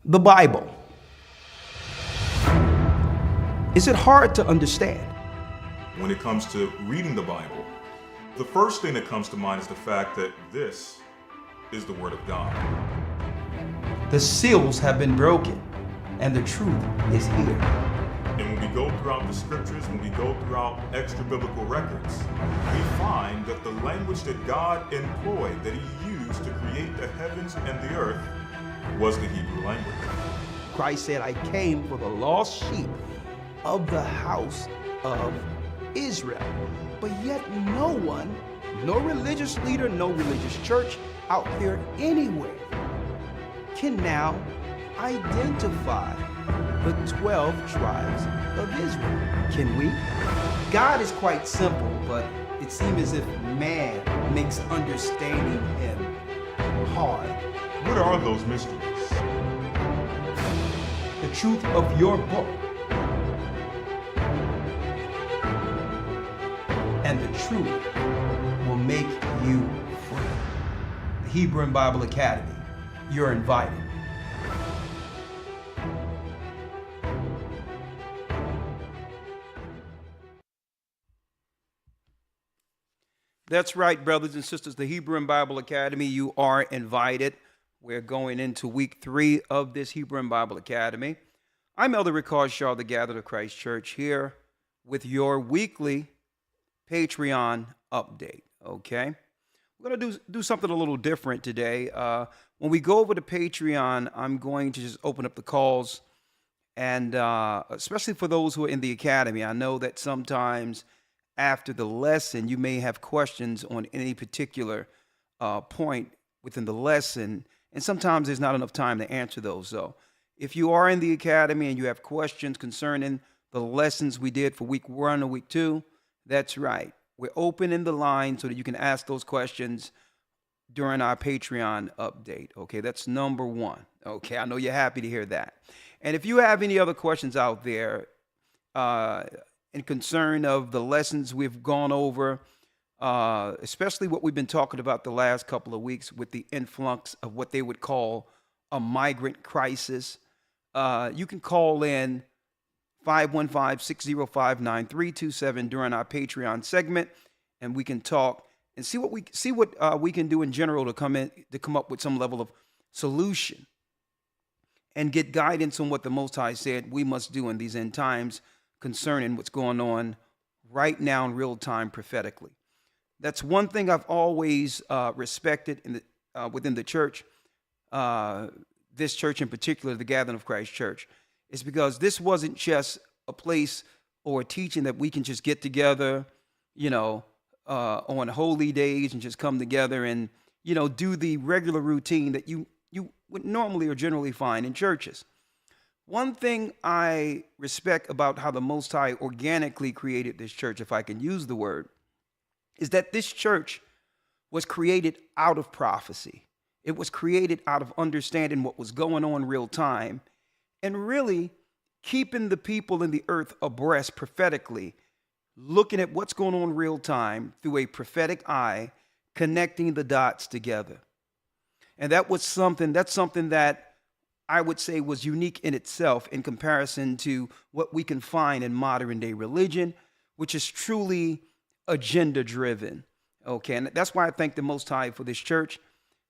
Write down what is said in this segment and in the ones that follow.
The Bible. Is it hard to understand? When it comes to reading the Bible, the first thing that comes to mind is the fact that this is the Word of God. The seals have been broken, and the truth is here. And when we go throughout the scriptures, when we go throughout extra biblical records, we find that the language that God employed, that He used to create the heavens and the earth, was the Hebrew language. Christ said, I came for the lost sheep of the house of Israel. But yet no one, no religious leader, no religious church out there anywhere can now identify the 12 tribes of Israel. Can we? God is quite simple, but it seems as if man makes understanding Him hard. What are those mysteries? The truth of your book and the truth will make you free. The Hebrew and Bible Academy, you're invited. That's right, brothers and sisters. The Hebrew and Bible Academy, you are invited. We're going into week 3 of this Hebrew and Bible Academy. I'm Elder Ricard Shaw, the Gathered of Christ Church, here with your weekly Patreon update, okay? We're going to do something a little different today. When we go over to Patreon, I'm going to just open up the calls, and especially for those who are in the Academy. I know that sometimes after the lesson, you may have questions on any particular point within the lesson, and sometimes there's not enough time to answer those. So if you are in the Academy and you have questions concerning the lessons we did for week 1 or week 2, that's right. We're opening the line so that you can ask those questions during our Patreon update. Okay, that's number 1. Okay, I know you're happy to hear that. And if you have any other questions out there in concern of the lessons we've gone over, especially what we've been talking about the last couple of weeks with the influx of what they would call a migrant crisis, you can call in 515-605-9327 during our Patreon segment, and we can talk and see what we can do in general to come up with some level of solution and get guidance on what the Most High said we must do in these end times concerning what's going on right now in real time prophetically. That's one thing I've always respected within the church, this church in particular, the Gathering of Christ Church, is because this wasn't just a place or a teaching that we can just get together, on holy days and just come together and, do the regular routine that you would normally or generally find in churches. One thing I respect about how the Most High organically created this church, if I can use the word, is that this church was created out of prophecy. It was created out of understanding what was going on real time and really keeping the people in the earth abreast prophetically, looking at what's going on real time through a prophetic eye, connecting the dots together. And that's something that I would say was unique in itself in comparison to what we can find in modern day religion, which is truly agenda driven. Okay. And that's why I thank the Most High for this church.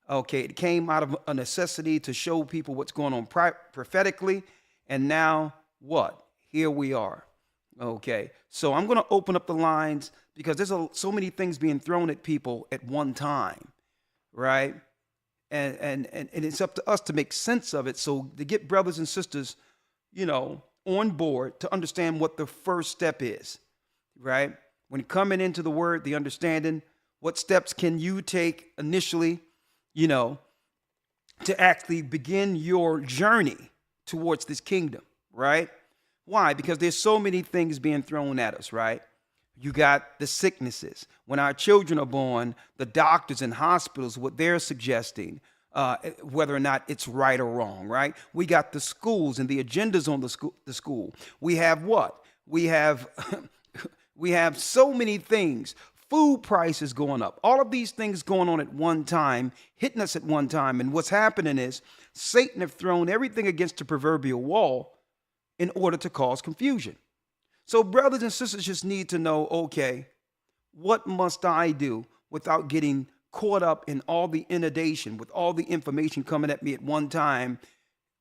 Okay. It came out of a necessity to show people what's going on prophetically. And now what? Here we are. Okay. So I'm going to open up the lines because there's so many things being thrown at people at one time. Right. And it's up to us to make sense of it. So to get brothers and sisters, on board to understand what the first step is, right? When coming into the word, the understanding, what steps can you take initially, to actually begin your journey towards this kingdom, right? Why? Because there's so many things being thrown at us, right? You got the sicknesses. When our children are born, the doctors and hospitals, what they're suggesting, whether or not it's right or wrong, right? We got the schools and the agendas on the school. We have what? We have we have so many things Food prices going up. All of these things going on at one time, hitting us at one time. And what's happening is Satan have thrown everything against the proverbial wall in order to cause confusion. So brothers and sisters just need to know, okay, what must I do without getting caught up in all the inundation, with all the information coming at me at one time,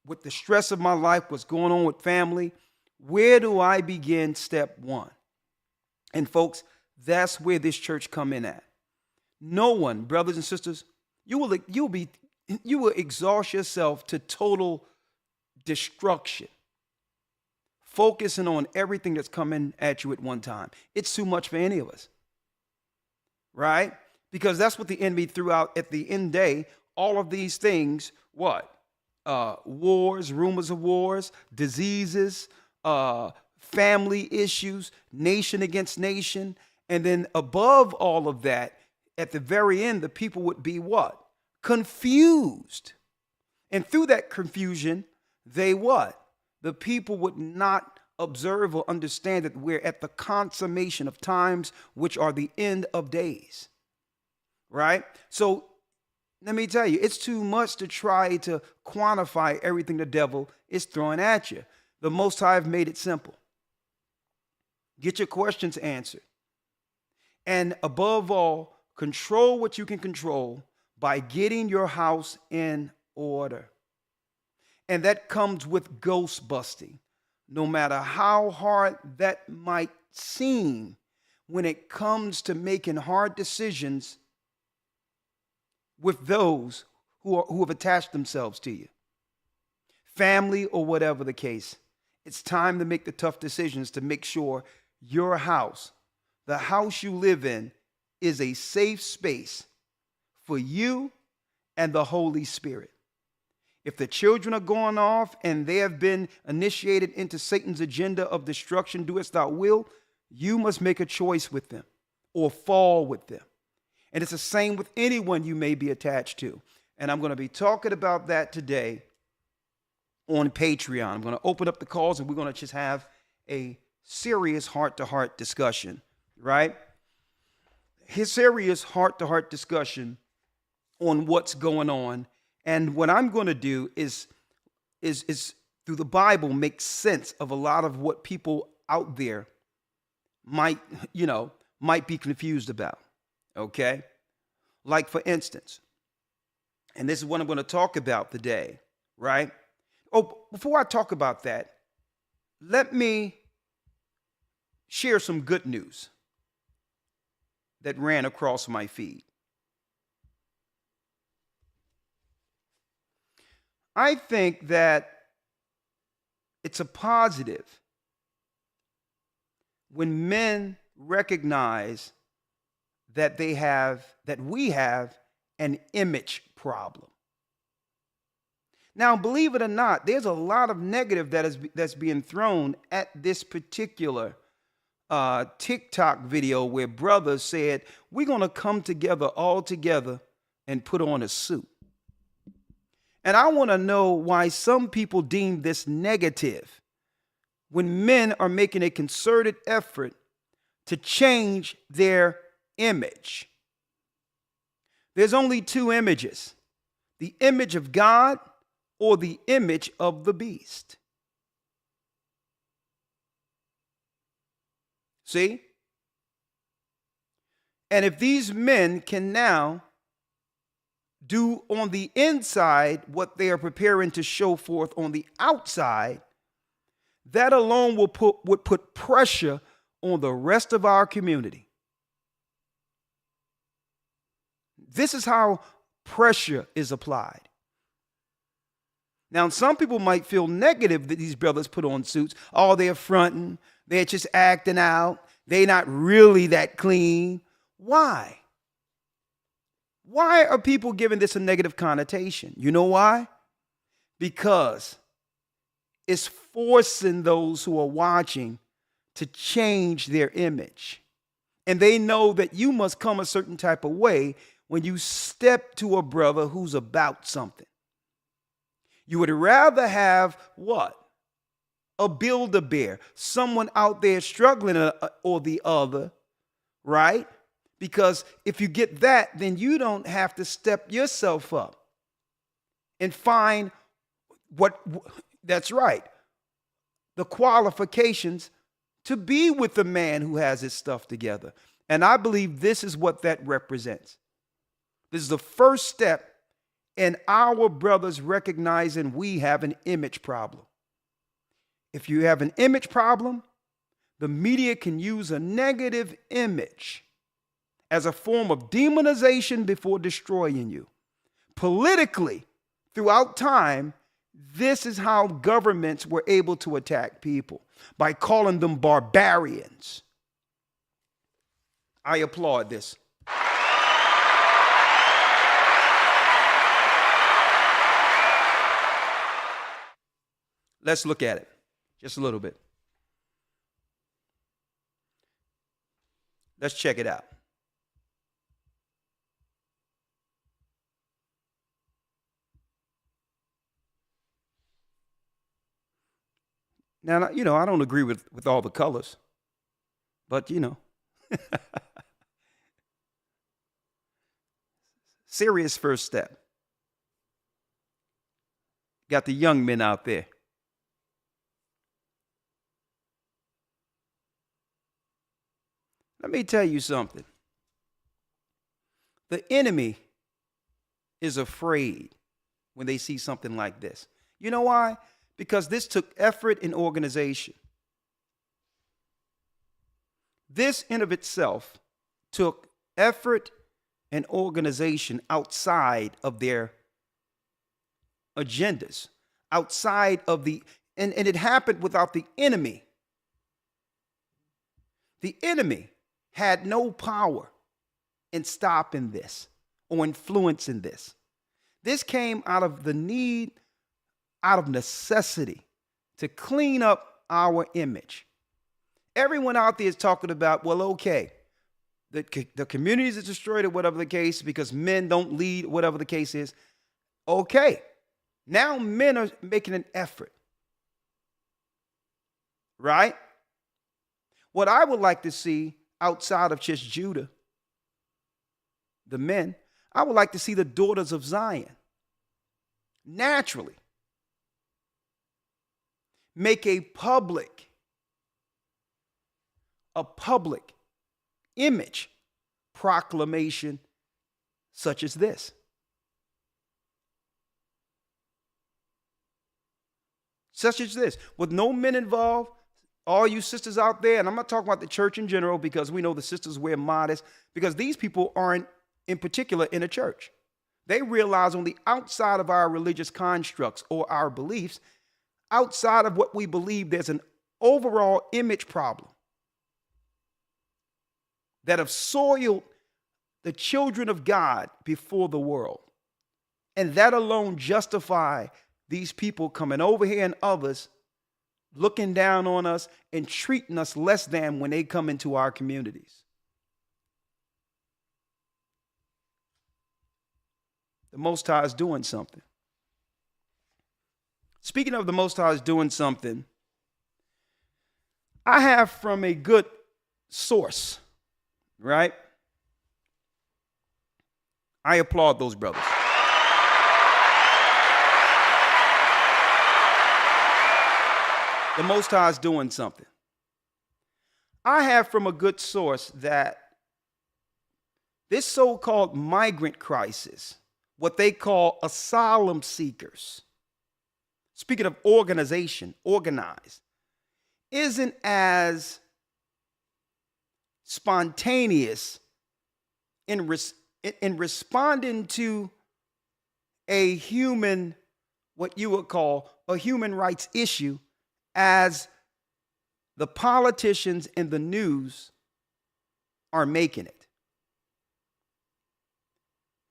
with the stress of my life, what's going on with family? Where do I begin? Step one. And folks, that's where this church come in at. No one, brothers and sisters, you will exhaust yourself to total destruction, focusing on everything that's coming at you at one time. It's too much for any of us, right? Because that's what the enemy threw out at the end day. All of these things, what? Wars, rumors of wars, diseases, family issues, nation against nation. And then above all of that, at the very end, the people would be what? Confused. And through that confusion, they what? The people would not observe or understand that we're at the consummation of times, which are the end of days. Right? So let me tell you, it's too much to try to quantify everything the devil is throwing at you. The Most High have made it simple. Get your questions answered. And above all, control what you can control by getting your house in order. And that comes with ghost busting. No matter how hard that might seem, when it comes to making hard decisions with those who have attached themselves to you, family or whatever the case, it's time to make the tough decisions to make sure your house, the house you live in, is a safe space for you and the Holy Spirit. If the children are going off and they have been initiated into Satan's agenda of destruction, do as thou will, you must make a choice with them or fall with them. And it's the same with anyone you may be attached to. And I'm going to be talking about that today on Patreon. I'm going to open up the calls and we're going to just have a serious heart-to-heart discussion, right? His serious heart-to-heart discussion on what's going on. And what I'm going to do is through the Bible make sense of a lot of what people out there might be confused about. Okay? Like for instance, and this is what I'm going to talk about today, right? Oh, before I talk about that, let me share some good news that ran across my feed. I think that it's a positive when men recognize that we have an image problem. Now, believe it or not, there's a lot of negative that's being thrown at this particular TikTok video where brothers said, we're going to come together all together and put on a suit. And I want to know why some people deem this negative when men are making a concerted effort to change their image. There's only two images: the image of God or the image of the beast. See? And if these men can now do on the inside what they are preparing to show forth on the outside, that alone would put pressure on the rest of our community. This is how pressure is applied. Now, some people might feel negative that these brothers put on suits. Oh, they're fronting. They're just acting out. They're not really that clean. Why? Why are people giving this a negative connotation? You know why? Because it's forcing those who are watching to change their image. And they know that you must come a certain type of way when you step to a brother who's about something. You would rather have what? A Build-A-Bear, someone out there struggling or the other, right? Because if you get that, then you don't have to step yourself up and find that's right, the qualifications to be with the man who has his stuff together. And I believe this is what that represents. This is the first step in our brothers recognizing we have an image problem. If you have an image problem, the media can use a negative image as a form of demonization before destroying you. Politically, throughout time, this is how governments were able to attack people, by calling them barbarians. I applaud this. Let's look at it just a little bit. Let's check it out. Now, I don't agree with all the colors, but, serious first step. Got the young men out there. Let me tell you something. The enemy is afraid when they see something like this. You know why? Because this took effort and organization. This in of itself took effort and organization outside of their agendas, outside of and it happened without the enemy. The enemy had no power in stopping this or influencing this. This came out of the need, out of necessity, to clean up our image. Everyone out there is talking about, well, okay, the communities are destroyed or whatever the case because men don't lead, whatever the case is. Okay, now men are making an effort, right? What I would like to see outside of just Judah, the men, I would like to see the daughters of Zion naturally make a public image proclamation such as this. Such as this, with no men involved. All you sisters out there, and I'm not talking about the church in general because we know the sisters wear modest, because these people aren't in particular in a church. They realize on the outside of our religious constructs or our beliefs, outside of what we believe, there's an overall image problem that have soiled the children of God before the world. And that alone justify these people coming over here and others looking down on us and treating us less than when they come into our communities. The Most High is doing something. Speaking of the Most High is doing something, I have from a good source, right? I applaud those brothers. The Most High is doing something. I have from a good source that this so-called migrant crisis, what they call asylum seekers, speaking of organization, organized, isn't as spontaneous in responding to a human, what you would call a human rights issue, as the politicians in the news are making it.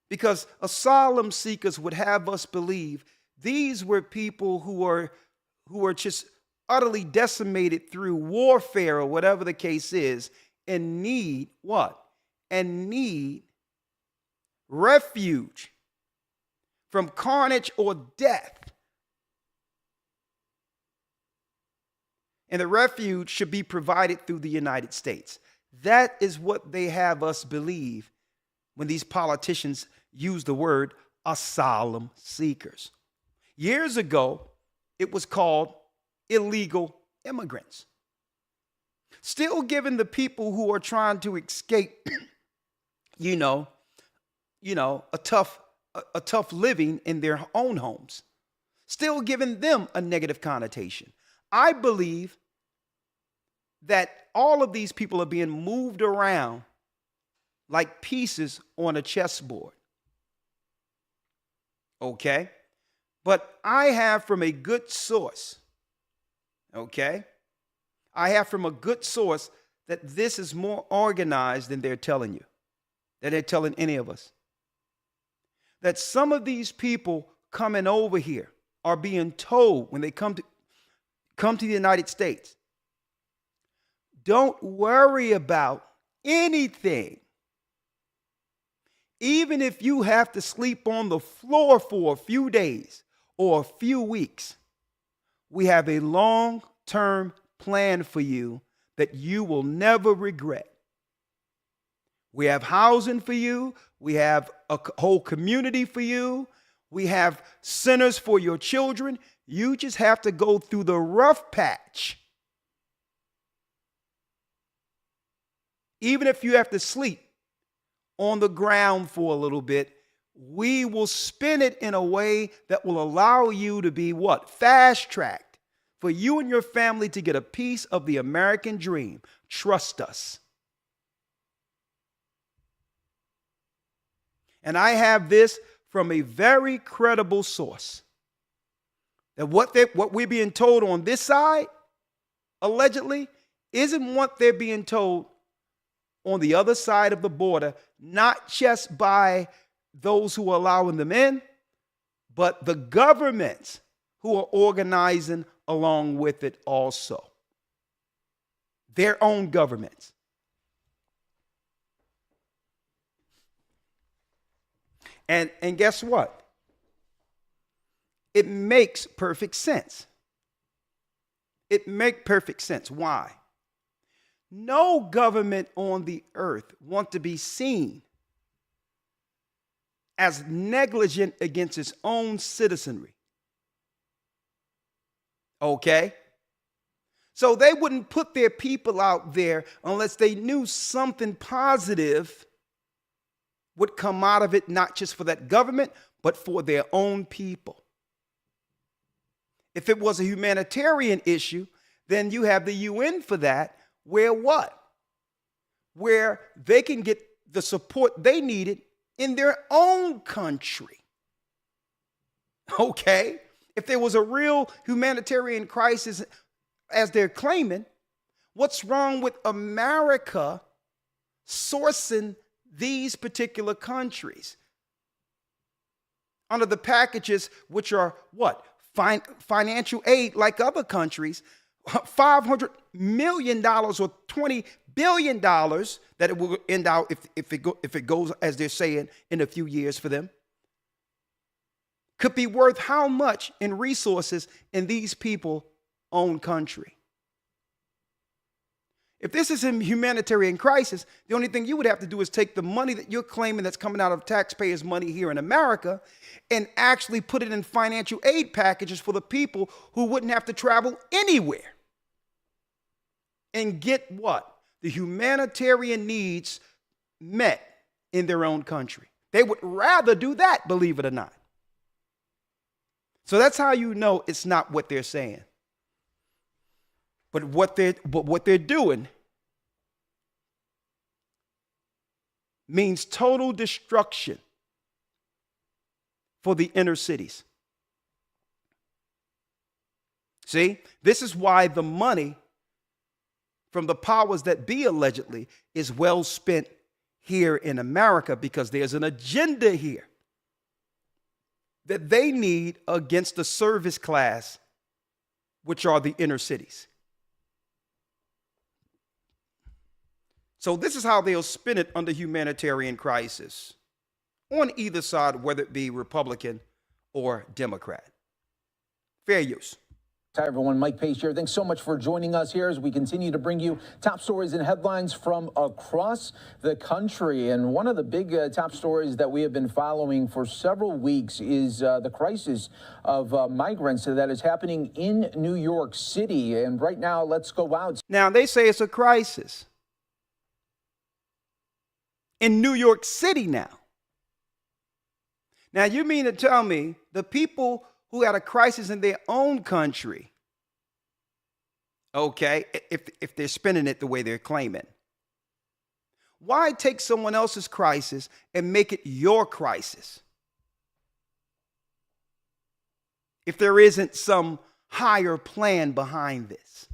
Because asylum seekers would have us believe these were people who are just utterly decimated through warfare or whatever the case is, and need what? And need refuge from carnage or death. And the refuge should be provided through the United States. That is what they have us believe when these politicians use the word asylum seekers. Years ago, it was called illegal immigrants. Still giving the people who are trying to escape, a tough living in their own homes. Still giving them a negative connotation. I believe that all of these people are being moved around like pieces on a chessboard. Okay? But I have from a good source, okay? I have from a good source that this is more organized than they're telling you, than they're telling any of us. That some of these people coming over here are being told when they come to the United States, don't worry about anything. Even if you have to sleep on the floor for a few days or a few weeks, we have a long-term plan for you that you will never regret. We have housing for you. We have a whole community for you. We have centers for your children. You just have to go through the rough patch. Even if you have to sleep on the ground for a little bit, we will spin it in a way that will allow you to be what? Fast-tracked for you and your family to get a piece of the American dream. Trust us. And I have this from a very credible source. That what we're being told on this side, allegedly, isn't what they're being told on the other side of the border, not just by those who are allowing them in, but the governments who are organizing along with it also. Their own governments. And guess what? It makes perfect sense. It makes perfect sense. Why? No government on the earth wants to be seen as negligent against its own citizenry. Okay? So they wouldn't put their people out there unless they knew something positive would come out of it, not just for that government, but for their own people. If it was a humanitarian issue, then you have the UN for that, where what? Where they can get the support they needed in their own country. Okay? If there was a real humanitarian crisis, as they're claiming, what's wrong with America sourcing these particular countries under the packages, which are what? Financial aid, like other countries, $500 million or $20 billion that it will end out if it goes as they're saying in a few years for them. Could be worth how much in resources in these people's own country? If this is a humanitarian crisis, the only thing you would have to do is take the money that you're claiming that's coming out of taxpayers' money here in America and actually put it in financial aid packages for the people who wouldn't have to travel anywhere and get what? The humanitarian needs met in their own country. They would rather do that, believe it or not. So that's how you know it's not what they're saying. But what they're doing means total destruction for the inner cities. See, this is why the money from the powers that be allegedly is well spent here in America, because there's an agenda here that they need against the service class, which are the inner cities. So this is how they'll spin it under humanitarian crisis on either side, whether it be Republican or Democrat. Fair use. Hi, everyone. Mike Pace here. Thanks so much for joining us here as we continue to bring you top stories and headlines from across the country. And one of the big top stories that we have been following for several weeks is the crisis of migrants that is happening in New York City. And right now, let's go out. Now, they say it's a crisis in New York City now. Now, you mean to tell me the people who had a crisis in their own country, okay, if they're spending it the way they're claiming, why take someone else's crisis and make it your crisis? If there isn't some higher plan behind this.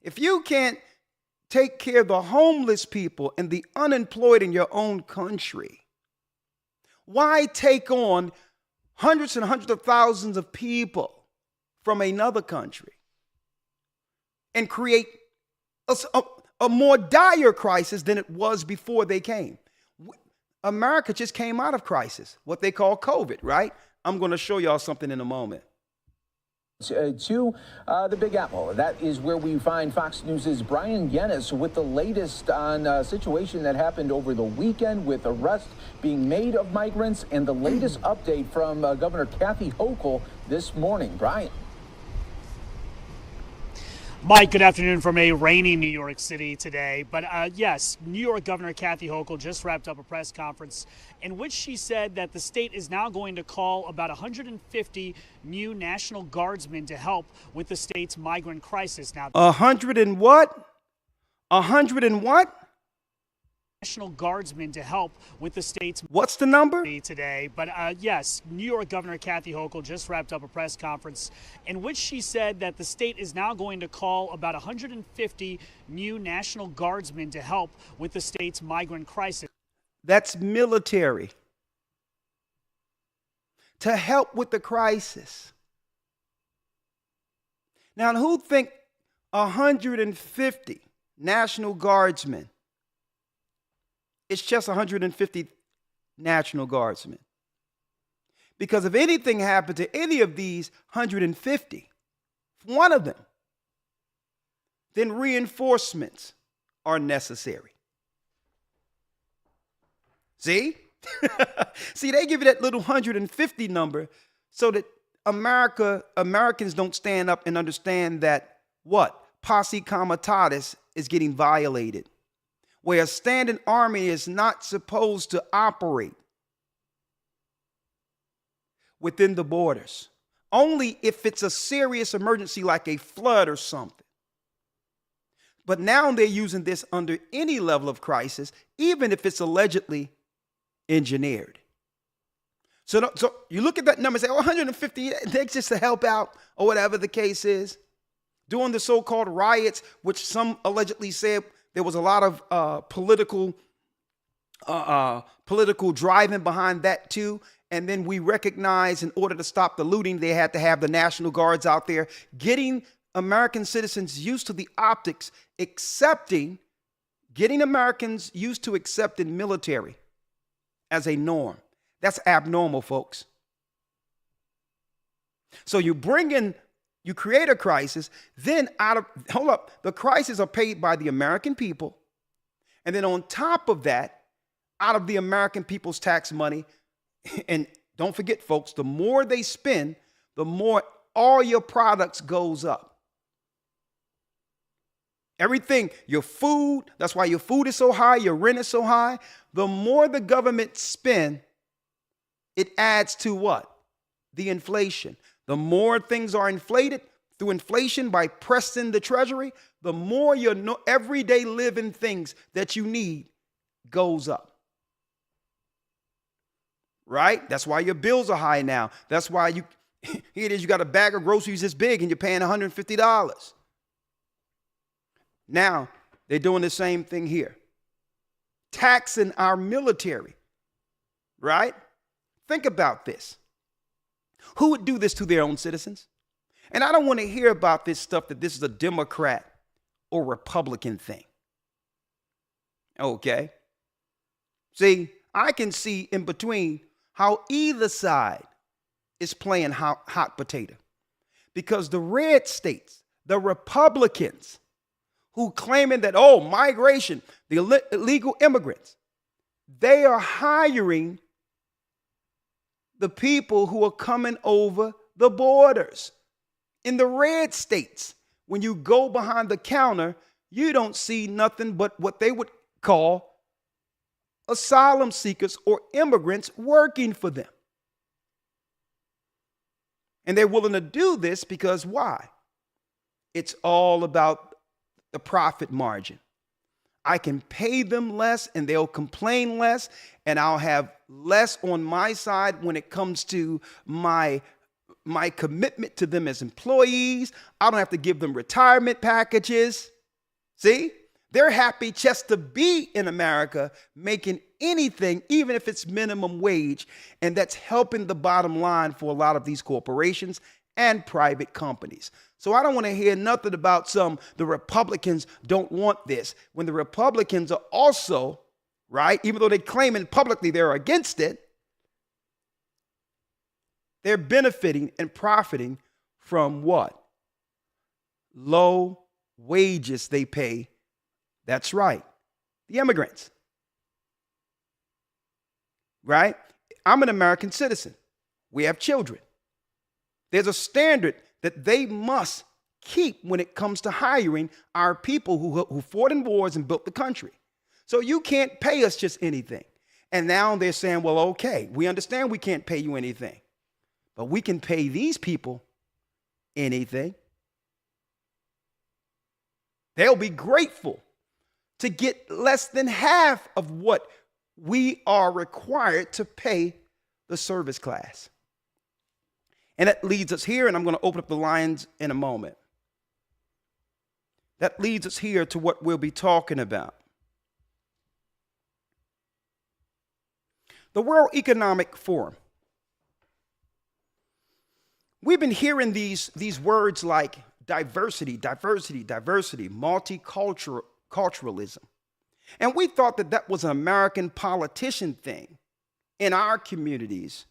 If you can't take care of the homeless people and the unemployed in your own country, why take on hundreds and hundreds of thousands of people from another country and create a more dire crisis than it was before they came? America just came out of crisis, what they call COVID, right? I'm going to show y'all something in a moment. To the Big Apple. That is where we find Fox News' Brian Yennis with the latest on a situation that happened over the weekend with arrests being made of migrants and the latest update from Governor Kathy Hochul this morning. Brian. Mike, good afternoon from a rainy New York City today. But yes, New York Governor Kathy Hochul just wrapped up a press conference in which she said that the state is now going to call about 150 new National Guardsmen to help with the state's migrant crisis. Now, 100 and what? 100 and what? National Guardsmen to help with the state's What's the number? today. But yes, New York Governor Kathy Hochul just wrapped up a press conference in which she said that the state is now going to call about 150 new National Guardsmen to help with the state's migrant crisis. That's military. To help with the crisis. Now, who think 150 National Guardsmen? It's just 150 National Guardsmen. Because if anything happened to any of these 150, one of them, then reinforcements are necessary. See? See, they give you that little 150 number so that Americans don't stand up and understand that what? Posse comitatus is getting violated, where a standing army is not supposed to operate within the borders, only if it's a serious emergency like a flood or something. But now they're using this under any level of crisis, even if it's allegedly engineered. So you look at that number and say, 150, that's just to help out, or whatever the case is. During the so-called riots, which some allegedly said there was a lot of political driving behind that too. And then we recognize in order to stop the looting, they had to have the National Guards out there getting American citizens used to the optics, getting Americans used to accepting military as a norm. That's abnormal, folks. So you create a crisis, then the crises are paid by the American people. And then on top of that, out of the American people's tax money, and don't forget, folks, the more they spend, the more all your products goes up. Everything, your food, that's why your food is so high, your rent is so high. The more the government spend, it adds to what? The inflation. The more things are inflated through inflation by pressing the treasury, the more your everyday living things that you need goes up. Right? That's why your bills are high now. That's why here it is, you got a bag of groceries this big and you're paying $150. Now, they're doing the same thing here. Taxing our military. Right? Think about this. Who would do this to their own citizens? And I don't want to hear about this stuff that this is a Democrat or Republican thing. Okay? See, I can see in between how either side is playing hot potato. because the red states, the Republicans who claiming that, oh, migration, the illegal immigrants, they are hiring the people who are coming over the borders. In the red states, when you go behind the counter, you don't see nothing but what they would call asylum seekers or immigrants working for them. And they're willing to do this because why? It's all about the profit margin. I can pay them less and they'll complain less, and I'll have less on my side when it comes to my commitment to them as employees. I don't have to give them retirement packages. See? They're happy just to be in America making anything, even if it's minimum wage. And that's helping the bottom line for a lot of these corporations and private companies. So I don't want to hear nothing about the Republicans don't want this, when the Republicans are also, right, even though they're claiming publicly they're against it, they're benefiting and profiting from what? Low wages they pay. That's right, the immigrants. Right? I'm an American citizen. We have children. There's a standard that they must keep when it comes to hiring our people who fought in wars and built the country. So you can't pay us just anything. And now they're saying, well, okay, we understand we can't pay you anything, but we can pay these people anything. They'll be grateful to get less than half of what we are required to pay the service class. And that leads us here, and I'm going to open up the lines in a moment. That leads us here to what we'll be talking about. The World Economic Forum. We've been hearing these words like diversity, multiculturalism. And we thought that that was an American politician thing in our communities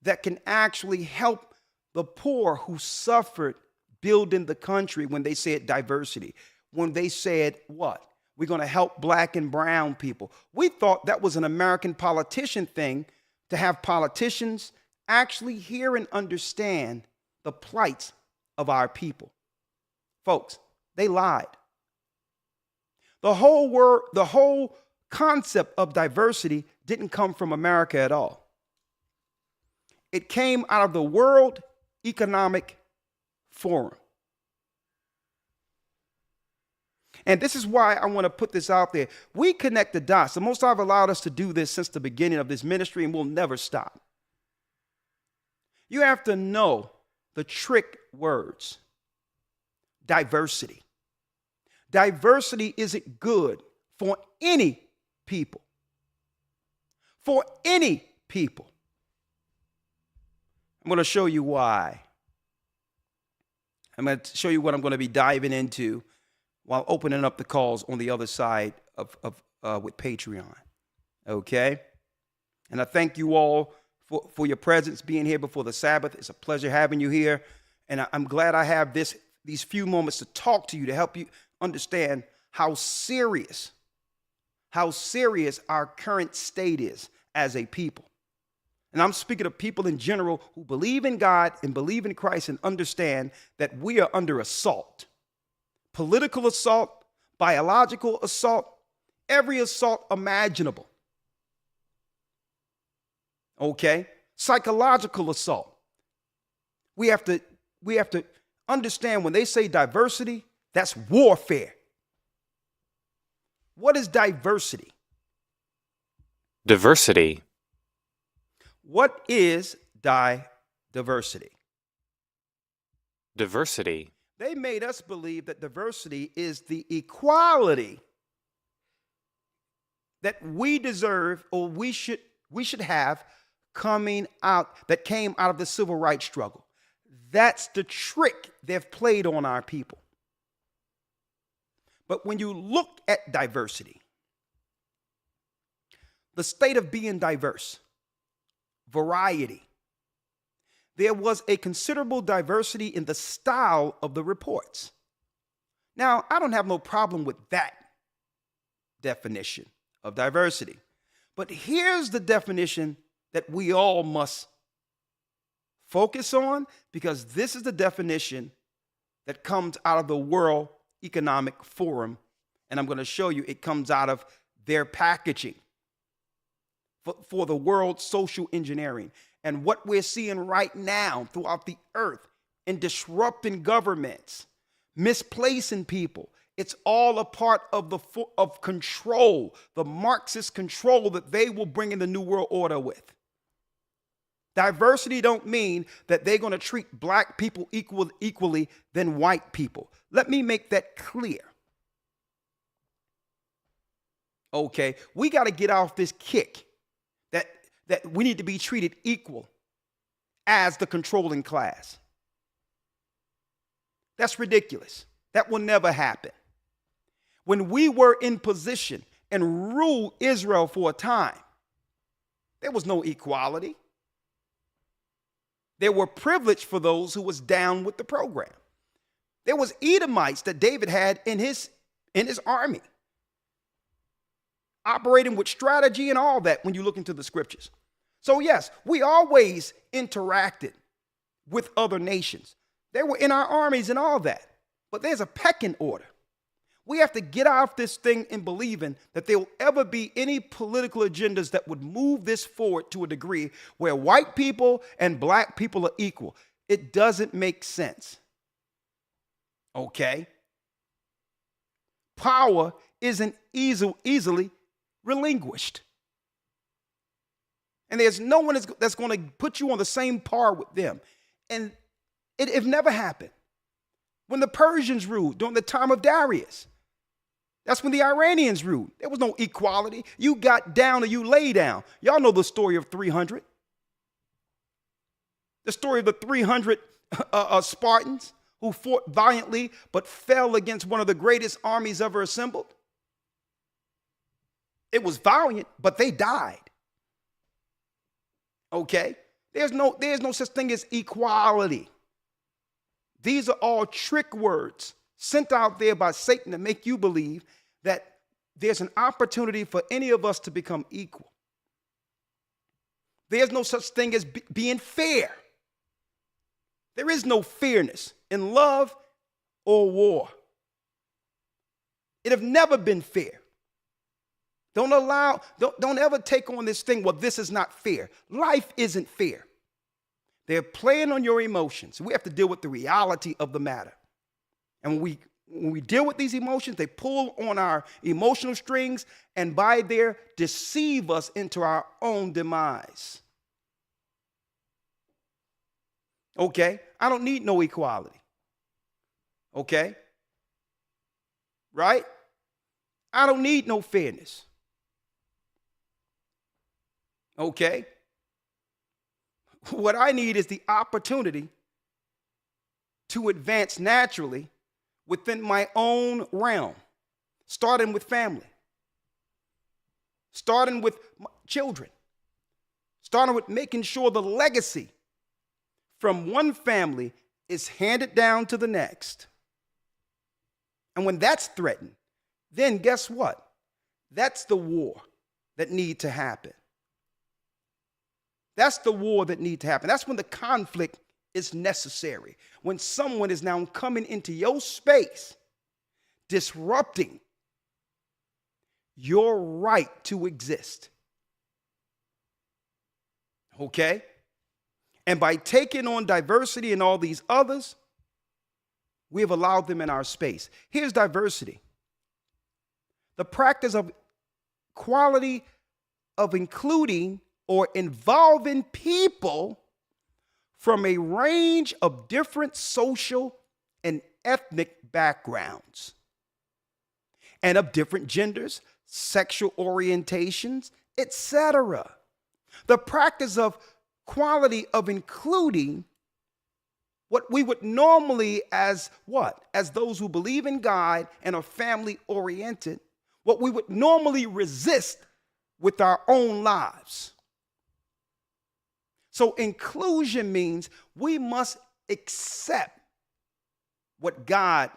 that can actually help the poor who suffered building the country when they said diversity. When they said what? We're going to help black and brown people. We thought that was an American politician thing to have politicians actually hear and understand the plights of our people. Folks, they lied. The whole concept of diversity didn't come from America at all. It came out of the World Economic Forum. And this is why I want to put this out there. We connect the dots. The Most High have allowed us to do this since the beginning of this ministry, and we'll never stop. You have to know the trick words. Diversity. Diversity isn't good for any people. For any people. I'm going to show you why. I'm going to show you what I'm going to be diving into while opening up the calls on the other side of with Patreon. Okay? And I thank you all for your presence, being here before the Sabbath. It's a pleasure having you here. And I'm glad I have these few moments to talk to you, to help you understand how serious our current state is as a people. And I'm speaking of people in general who believe in God and believe in Christ and understand that we are under assault. Political assault, biological assault, every assault imaginable. Okay? Psychological assault. We have to understand when they say diversity, that's warfare. What is diversity? Diversity. What is diversity? Diversity. They made us believe that diversity is the equality that we deserve or we should have coming out, that came out of the civil rights struggle. That's the trick they've played on our people. But when you look at diversity, the state of being diverse, variety, there was a considerable diversity in the style of the reports. Now, I don't have no problem with that definition of diversity. But here's the definition that we all must focus on, because this is the definition that comes out of the World Economic Forum. And I'm going to show you it comes out of their packaging for the world social engineering. And what we're seeing right now throughout the earth in disrupting governments, misplacing people, it's all a part of of control, the Marxist control that they will bring in the New World Order with. Diversity don't mean that they're going to treat black people equally than white people. Let me make that clear. Okay, we got to get off this kick that we need to be treated equal as the controlling class. That's ridiculous. That will never happen. When we were in position and ruled Israel for a time, there was no equality. There were privilege for those who was down with the program. There was Edomites that David had in his army, operating with strategy and all that when you look into the scriptures. So yes, we always interacted with other nations. They were in our armies and all that. But there's a pecking order. We have to get off this thing in believing that there will ever be any political agendas that would move this forward to a degree where white people and black people are equal. It doesn't make sense. Okay? Power isn't easily relinquished. And there's no one that's going to put you on the same par with them. And it never happened. When the Persians ruled during the time of Darius, that's when the Iranians ruled. There was no equality. You got down or you lay down. Y'all know the story of 300. The story of the 300 Spartans who fought valiantly but fell against one of the greatest armies ever assembled. It was valiant, but they died. Okay? There's no such thing as equality. These are all trick words sent out there by Satan to make you believe that there's an opportunity for any of us to become equal. There's no such thing as being fair. There is no fairness in love or war. It have never been fair. Don't ever take on this thing, well, this is not fair. Life isn't fair. They're playing on your emotions. We have to deal with the reality of the matter. And when we deal with these emotions, they pull on our emotional strings and by there deceive us into our own demise. Okay? I don't need no equality. Okay? Right? I don't need no fairness. Okay? What I need is the opportunity to advance naturally within my own realm, starting with family, starting with children, starting with making sure the legacy from one family is handed down to the next. And when that's threatened, then guess what? That's the war that needs to happen. That's the war that needs to happen. That's when the conflict is necessary. When someone is now coming into your space, disrupting your right to exist. Okay? And by taking on diversity and all these others, we have allowed them in our space. Here's diversity. The practice of quality of including or involving people from a range of different social and ethnic backgrounds and of different genders, sexual orientations, etc. The practice of quality of including what we would normally as what? As those who believe in God and are family oriented, what we would normally resist with our own lives. So inclusion means we must accept what God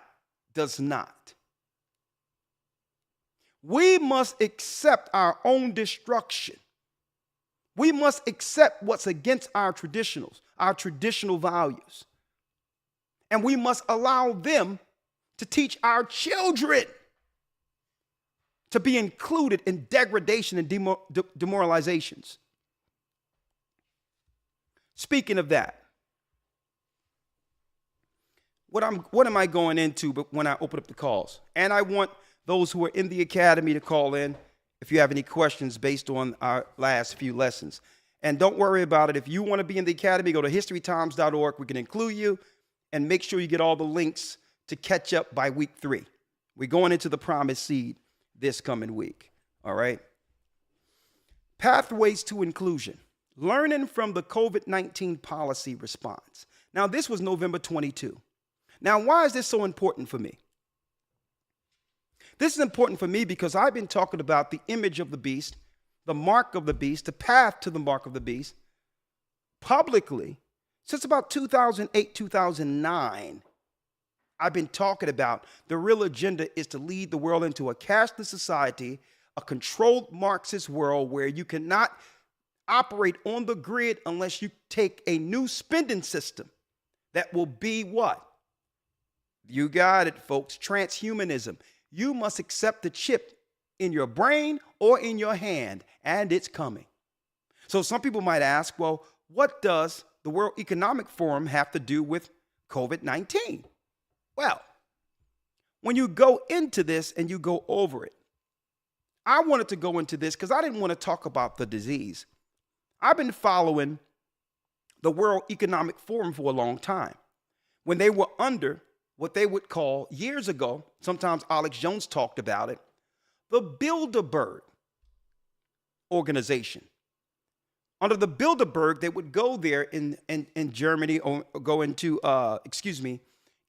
does not. We must accept our own destruction. We must accept what's against our traditional values. And we must allow them to teach our children to be included in degradation and demoralizations. Speaking of that, what am I going into when I open up the calls? And I want those who are in the academy to call in if you have any questions based on our last few lessons. And don't worry about it. If you want to be in the academy, go to historytimes.org. We can include you and make sure you get all the links to catch up by week 3. We're going into the promised seed this coming week. All right. Pathways to inclusion. Learning from the COVID-19 policy response. Now, this was November 22. Now, why is this so important for me? This is important for me because I've been talking about the image of the beast, the mark of the beast, the path to the mark of the beast publicly since about 2008, 2009. I've been talking about the real agenda is to lead the world into a cashless society, a controlled Marxist world where you cannot operate on the grid unless you take a new spending system that will be what? You got it, folks. Transhumanism. You must accept the chip in your brain or in your hand, and it's coming. So some people might ask, well, what does the World Economic Forum have to do with COVID-19? Well, when you go into this and you go over it, I wanted to go into this because I didn't want to talk about the disease. I've been following the World Economic Forum for a long time. When they were under what they would call, years ago, sometimes Alex Jones talked about it, the Bilderberg organization. Under the Bilderberg, they would go there in Germany or go into,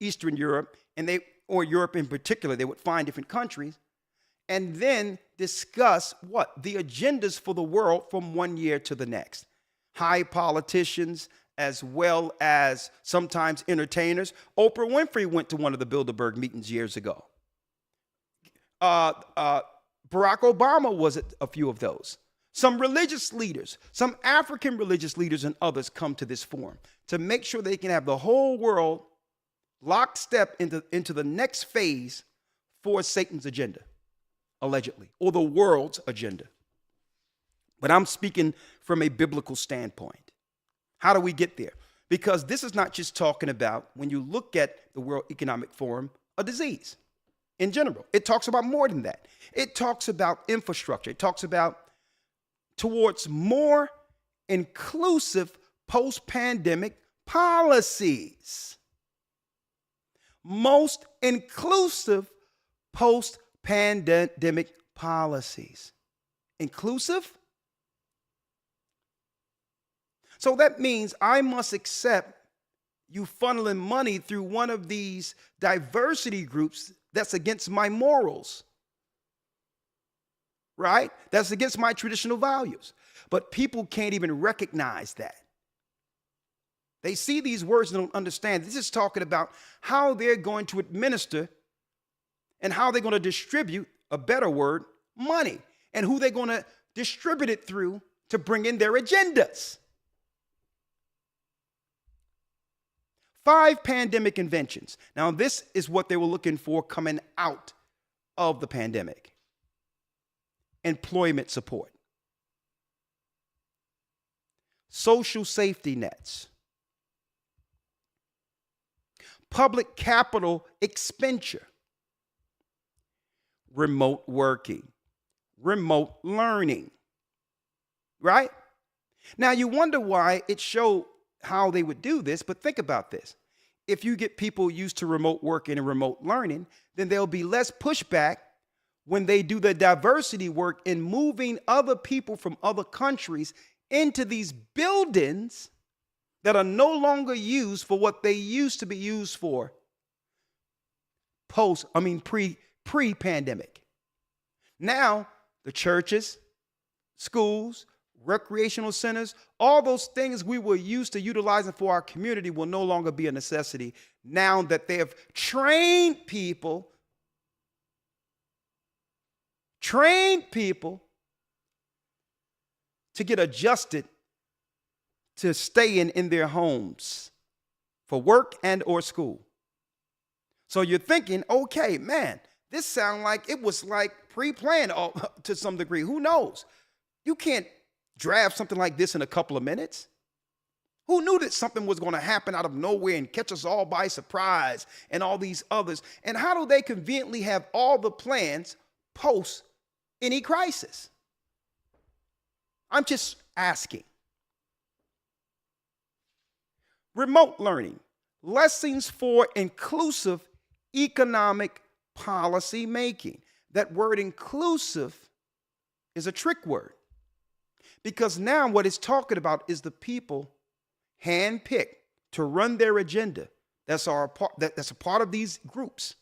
Eastern Europe, or Europe in particular. They would find different countries and then discuss what? The agendas for the world from one year to the next. High politicians, as well as sometimes entertainers. Oprah Winfrey went to one of the Bilderberg meetings years ago. Barack Obama was at a few of those. Some religious leaders, some African religious leaders and others come to this forum to make sure they can have the whole world lockstep into the next phase for Satan's agenda, allegedly, or the world's agenda. But I'm speaking from a biblical standpoint. How do we get there? Because this is not just talking about, when you look at the World Economic Forum, a disease in general. It talks about more than that. It talks about infrastructure. It talks about towards more inclusive post-pandemic policies. Most inclusive post-pandemic policies. Inclusive? So that means I must accept you funneling money through one of these diversity groups that's against my morals, right? That's against my traditional values. But people can't even recognize that. They see these words and don't understand. This is talking about how they're going to administer and how they're going to distribute, a better word, money, and who they're going to distribute it through to bring in their agendas. 5 pandemic inventions. Now, this is what they were looking for coming out of the pandemic. Employment support. Social safety nets. Public capital expenditure. Remote working. Remote learning. Right? Now, you wonder why it showed how they would do this, but think about this. If you get people used to remote working and remote learning, then there'll be less pushback when they do the diversity work in moving other people from other countries into these buildings that are no longer used for what they used to be used for pre-pandemic. Now, the churches, schools, recreational centers, all those things we were used to utilizing for our community will no longer be a necessity now that they have trained people to get adjusted to staying in their homes for work and or school. So you're thinking, okay, man, this sounds like it was like pre-planned to some degree. Who knows? You can't draft something like this in a couple of minutes. Who knew that something was going to happen out of nowhere and catch us all by surprise and all these others? And how do they conveniently have all the plans post any crisis? I'm just asking. Remote learning, lessons for inclusive economic policy making. That word inclusive is a trick word, because now what it's talking about is the people handpicked to run their agenda. That's a part of these groups.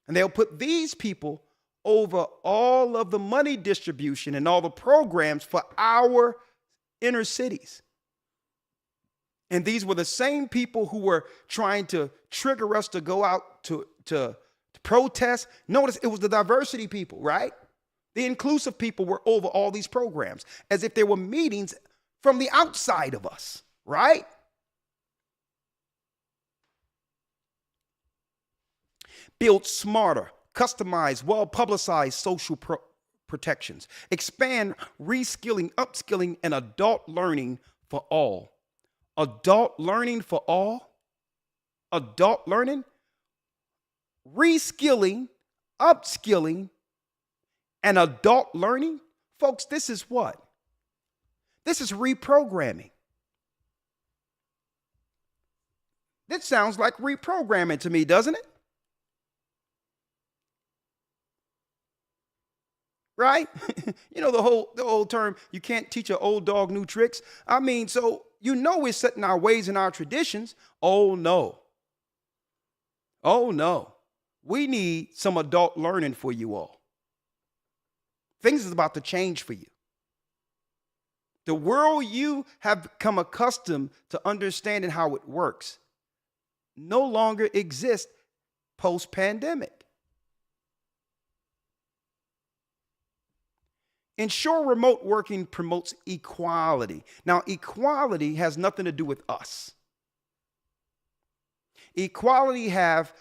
And they'll put these people over all of the money distribution and all the programs for our inner cities. And these were the same people who were trying to trigger us to go out to protest. Notice it was the diversity people, right? The inclusive people were over all these programs as if there were meetings from the outside of us, right? Build smarter, customized, well-publicized social protections. Expand reskilling, upskilling, and adult learning for all. Adult learning for all? Adult learning? Reskilling, upskilling, and adult learning? Folks, this is what? This is reprogramming. This sounds like reprogramming to me, doesn't it? Right? You know, the whole term, you can't teach an old dog new tricks. I mean, so you know we're setting our ways and our traditions. Oh, no. Oh, no. We need some adult learning for you all. Things is about to change for you. The world you have become accustomed to understanding how it works no longer exists post-pandemic. Ensure remote working promotes equality. Now, equality has nothing to do with us. Equality have,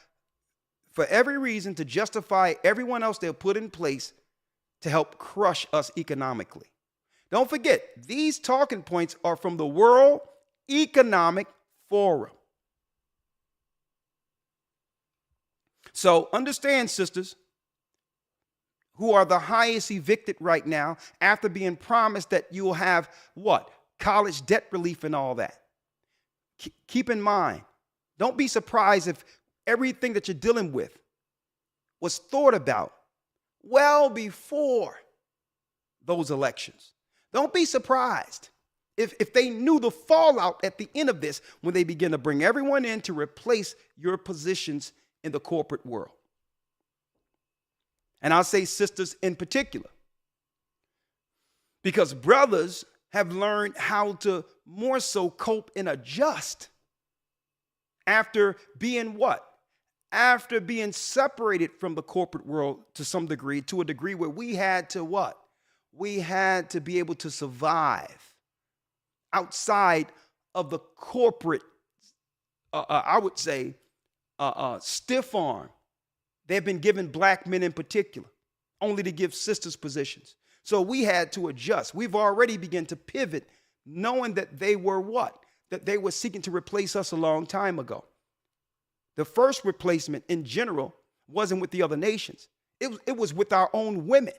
for every reason, to justify everyone else they'll put in place to help crush us economically. Don't forget, these talking points are from the World Economic Forum. So understand, sisters, who are the highest evicted right now after being promised that you will have what? College debt relief and all that. Keep in mind, don't be surprised if everything that you're dealing with was thought about well before those elections. Don't be surprised if they knew the fallout at the end of this when they begin to bring everyone in to replace your positions in the corporate world. And I'll say sisters in particular, because brothers have learned how to more so cope and adjust after being what? After being separated from the corporate world to some degree, to a degree where we had to what? We had to be able to survive outside of the corporate, I would say, stiff arm. They've been given black men in particular, only to give sisters positions. So we had to adjust. We've already begun to pivot, knowing that they were what? That they were seeking to replace us a long time ago. The first replacement in general wasn't with the other nations. It was with our own women.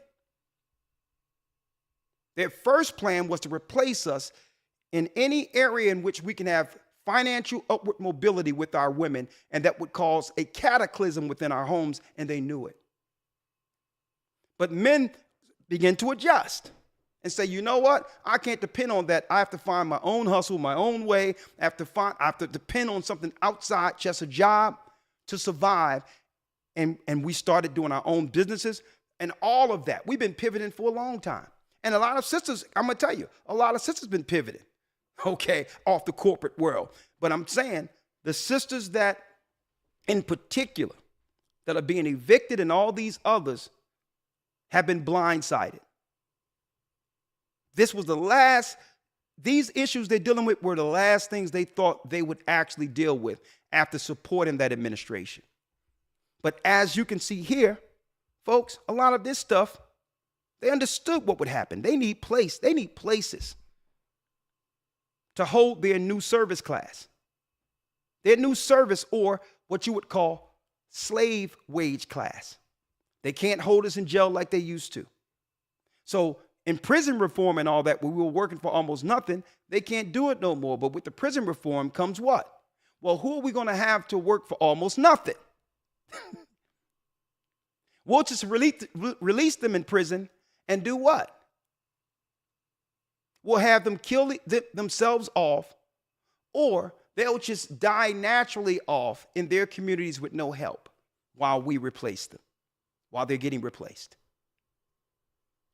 Their first plan was to replace us in any area in which we can have financial upward mobility with our women, and that would cause a cataclysm within our homes, and they knew it. But men began to adjust and say, you know what? I can't depend on that. I have to find my own hustle, my own way. I have to depend on something outside just a job to survive. And we started doing our own businesses and all of that. We've been pivoting for a long time. And a lot of sisters, I'm going to tell you, a lot of sisters been pivoted, okay, off the corporate world. But I'm saying the sisters that in particular that are being evicted and all these others have been blindsided. This was the last, these issues they're dealing with were the last things they thought they would actually deal with after supporting that administration. But as you can see here, folks, a lot of this stuff, they understood what would happen. They need places to hold their new service class. Their new service, or what you would call slave wage class. They can't hold us in jail like they used to. So in prison reform and all that, where we were working for almost nothing, they can't do it no more. But with the prison reform comes what? Well, who are we going to have to work for almost nothing? We'll just release them in prison and do what? We'll have them kill themselves off, or they'll just die naturally off in their communities with no help while we replace them, while they're getting replaced.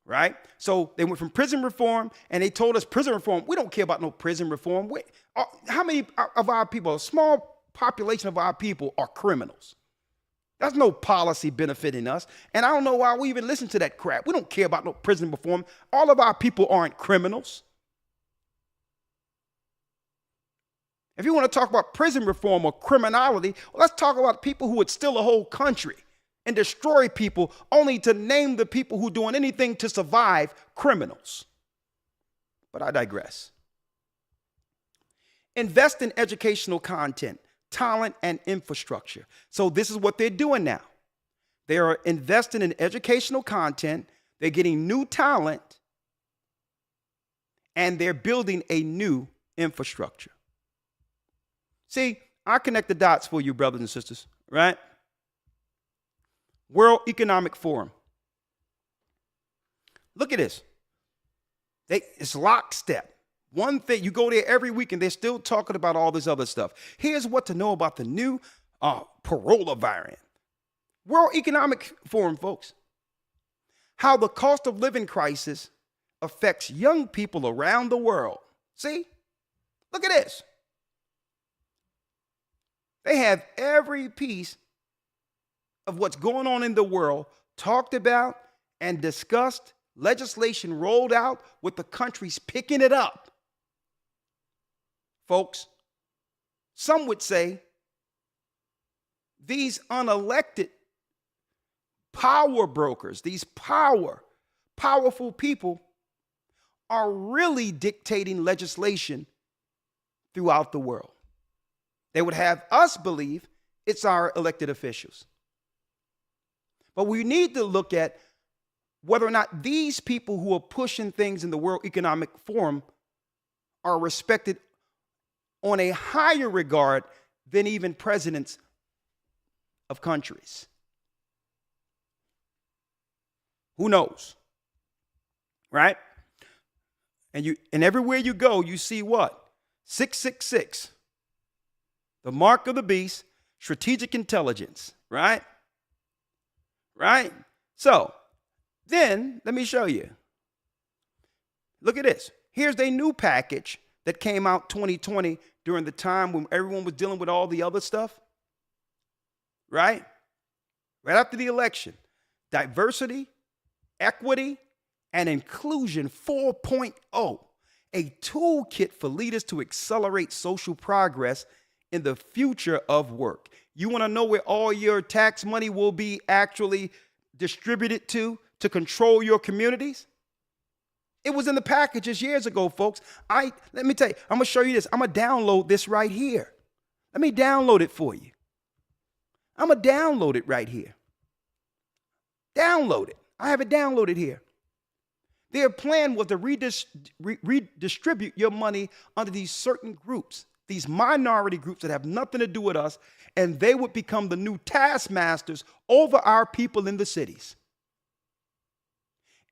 Right? So they went from prison reform, and they told us prison reform, we don't care about no prison reform. How many of our people, a small population of our people, are criminals? There's no policy benefiting us. And I don't know why we even listen to that crap. We don't care about no prison reform. All of our people aren't criminals. If you want to talk about prison reform or criminality, well, let's talk about people who would steal a whole country and destroy people only to name the people who are doing anything to survive criminals. But I digress. Invest in educational content, talent, and infrastructure. So this is what they're doing now. They are investing in educational content, they're getting new talent, and they're building a new infrastructure. See, I connect the dots for you, brothers and sisters, right? World Economic Forum. Look at this. It's lockstep. One thing, you go there every week and they're still talking about all this other stuff. Here's what to know about the new Parola variant. World Economic Forum, folks. How the cost of living crisis affects young people around the world. See? Look at this. They have every piece of what's going on in the world talked about and discussed, legislation rolled out with the countries picking it up. Folks, some would say these unelected power brokers, these powerful people are really dictating legislation throughout the world. They would have us believe it's our elected officials. But we need to look at whether or not these people who are pushing things in the World Economic Forum are respected on a higher regard than even presidents of countries. Who knows? Right? And everywhere you go, you see what? 666. The mark of the beast, strategic intelligence, right? Right? So, then let me show you. Look at this. Here's their new package that came out 2020 during the time when everyone was dealing with all the other stuff. Right? Right after the election. Diversity, equity, and inclusion 4.0. A toolkit for leaders to accelerate social progress in the future of work. You want to know where all your tax money will be actually distributed to control your communities? It was in the packages years ago, folks. Let me tell you, I'm going to show you this. I'm going to download this right here. Let me download it for you. I'm going to download it right here. Download it. I have it downloaded here. Their plan was to redistribute your money under these certain groups, these minority groups that have nothing to do with us, and they would become the new taskmasters over our people in the cities.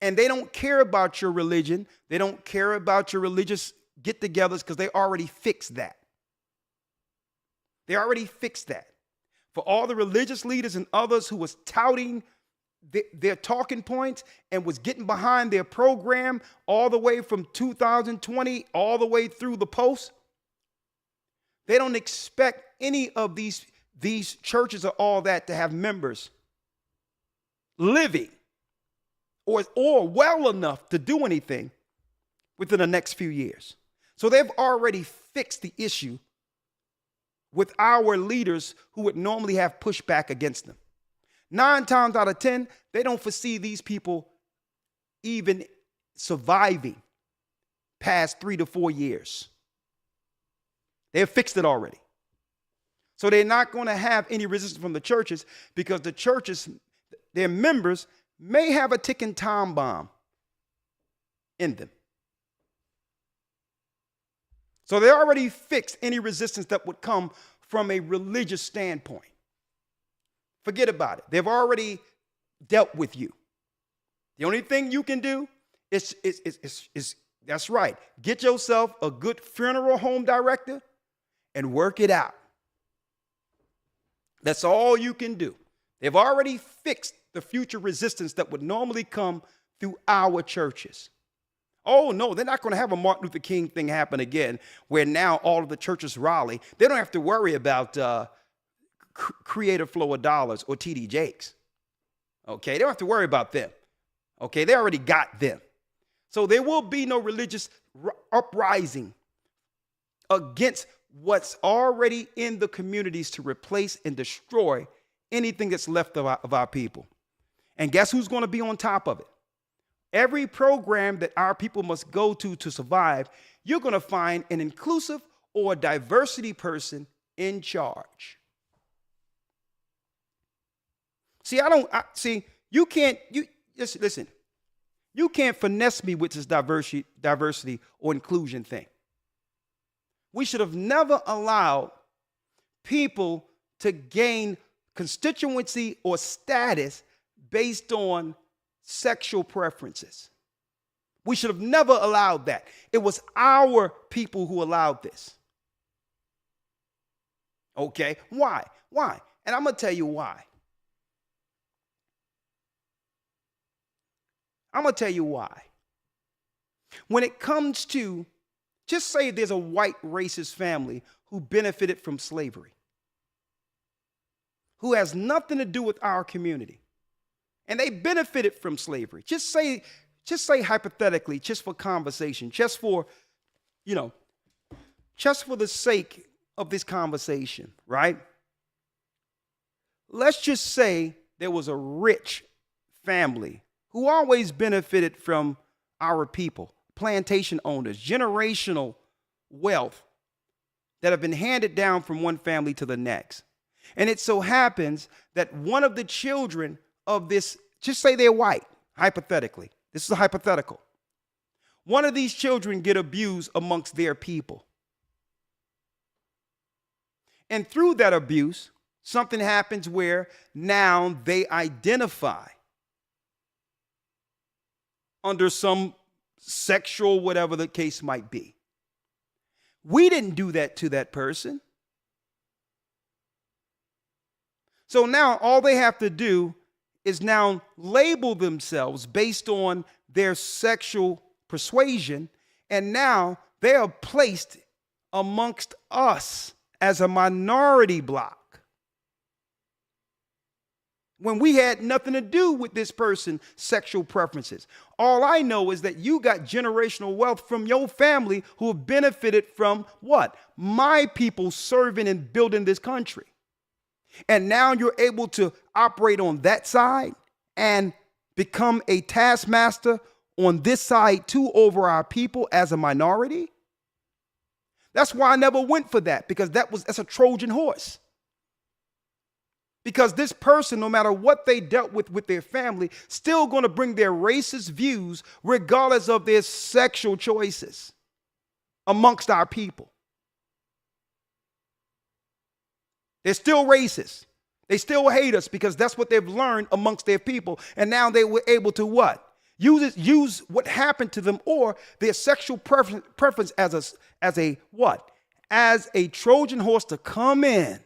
And they don't care about your religion. They don't care about your religious get-togethers because they already fixed that. They already fixed that. For all the religious leaders and others who was touting their talking points and was getting behind their program all the way from 2020 all the way through the post, they don't expect any of these churches or all that to have members living or well enough to do anything within the next few years. So they've already fixed the issue with our leaders who would normally have pushback against them. 9 times out of 10, they don't foresee these people even surviving past 3 to 4 years. They have fixed it already. So they're not going to have any resistance from the churches because the churches, their members, may have a ticking time bomb in them. So they already fixed any resistance that would come from a religious standpoint. Forget about it. They've already dealt with you. The only thing you can do is that's right. Get yourself a good funeral home director and work it out. That's all you can do. They've already fixed the future resistance that would normally come through our churches. Oh, no, they're not going to have a Martin Luther King thing happen again where now all of the churches rally. They don't have to worry about Creative Flow of Dollars or TD Jakes. Okay, they don't have to worry about them. Okay, they already got them. So there will be no religious uprising against what's already in the communities to replace and destroy anything that's left of our people. And guess who's going to be on top of it? Every program that our people must go to survive, you're going to find an inclusive or diversity person in charge. You can't finesse me with this diversity or inclusion thing. We should have never allowed people to gain constituency or status based on sexual preferences. We should have never allowed that. It was our people who allowed this. Okay, why? And I'm going to tell you why. When it comes to, just say there's a white racist family who benefited from slavery, who has nothing to do with our community, and they benefited from slavery. Just say hypothetically, just for conversation, just for the sake of this conversation, right? Let's just say there was a rich family who always benefited from our people, plantation owners, generational wealth that have been handed down from one family to the next. And it so happens that one of the children of this, just say they're white, hypothetically. This is a hypothetical. One of these children get abused amongst their people. And through that abuse, something happens where now they identify under some sexual, whatever the case might be. We didn't do that to that person. So now all they have to do is now label themselves based on their sexual persuasion, and now they are placed amongst us as a minority bloc, when we had nothing to do with this person's sexual preferences. All I know is that you got generational wealth from your family who have benefited from what? My people serving and building this country. And now you're able to operate on that side and become a taskmaster on this side too over our people as a minority. That's why I never went for that, because that's a Trojan horse. Because this person, no matter what they dealt with their family, still going to bring their racist views regardless of their sexual choices amongst our people. They're still racist. They still hate us because that's what they've learned amongst their people. And now they were able to what? Use what happened to them or their sexual preference as a what? As a Trojan horse to come in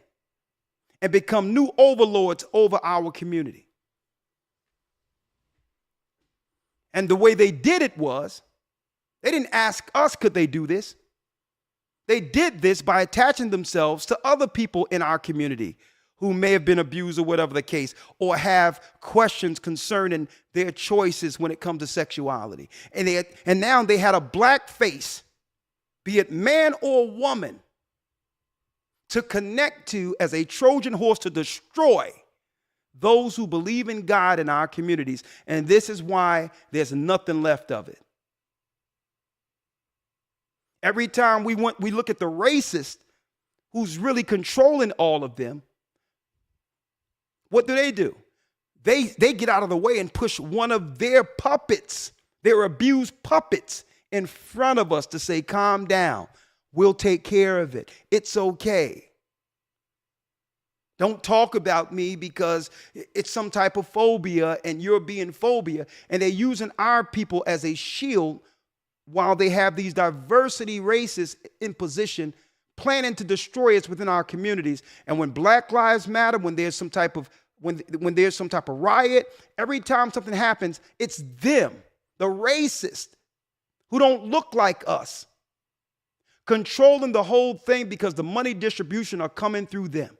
and become new overlords over our community. And the way they did it was, they didn't ask us, could they do this? They did this by attaching themselves to other people in our community who may have been abused or whatever the case, or have questions concerning their choices when it comes to sexuality. And now they had a black face, be it man or woman, to connect to as a Trojan horse to destroy those who believe in God in our communities. And this is why there's nothing left of it. Every time we look at the racist who's really controlling all of them, what do? They get out of the way and push one of their puppets, their abused puppets, in front of us to say, calm down. We'll take care of it. It's okay. Don't talk about me because it's some type of phobia and you're being phobia. And they're using our people as a shield while they have these diversity races in position, planning to destroy us within our communities. And when Black Lives Matter, when there's some type of riot, every time something happens, it's them, the racist, who don't look like us, controlling the whole thing because the money distribution are coming through them.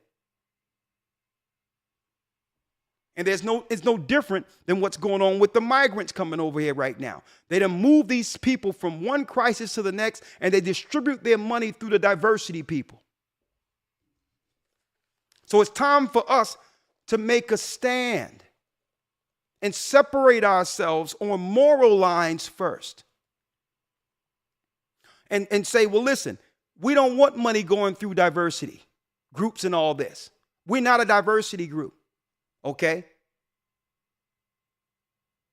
And it's no different than what's going on with the migrants coming over here right now. They done move these people from one crisis to the next, and they distribute their money through the diversity people. So it's time for us to make a stand and separate ourselves on moral lines first. And say, well, listen, we don't want money going through diversity groups and all this. We're not a diversity group. Okay?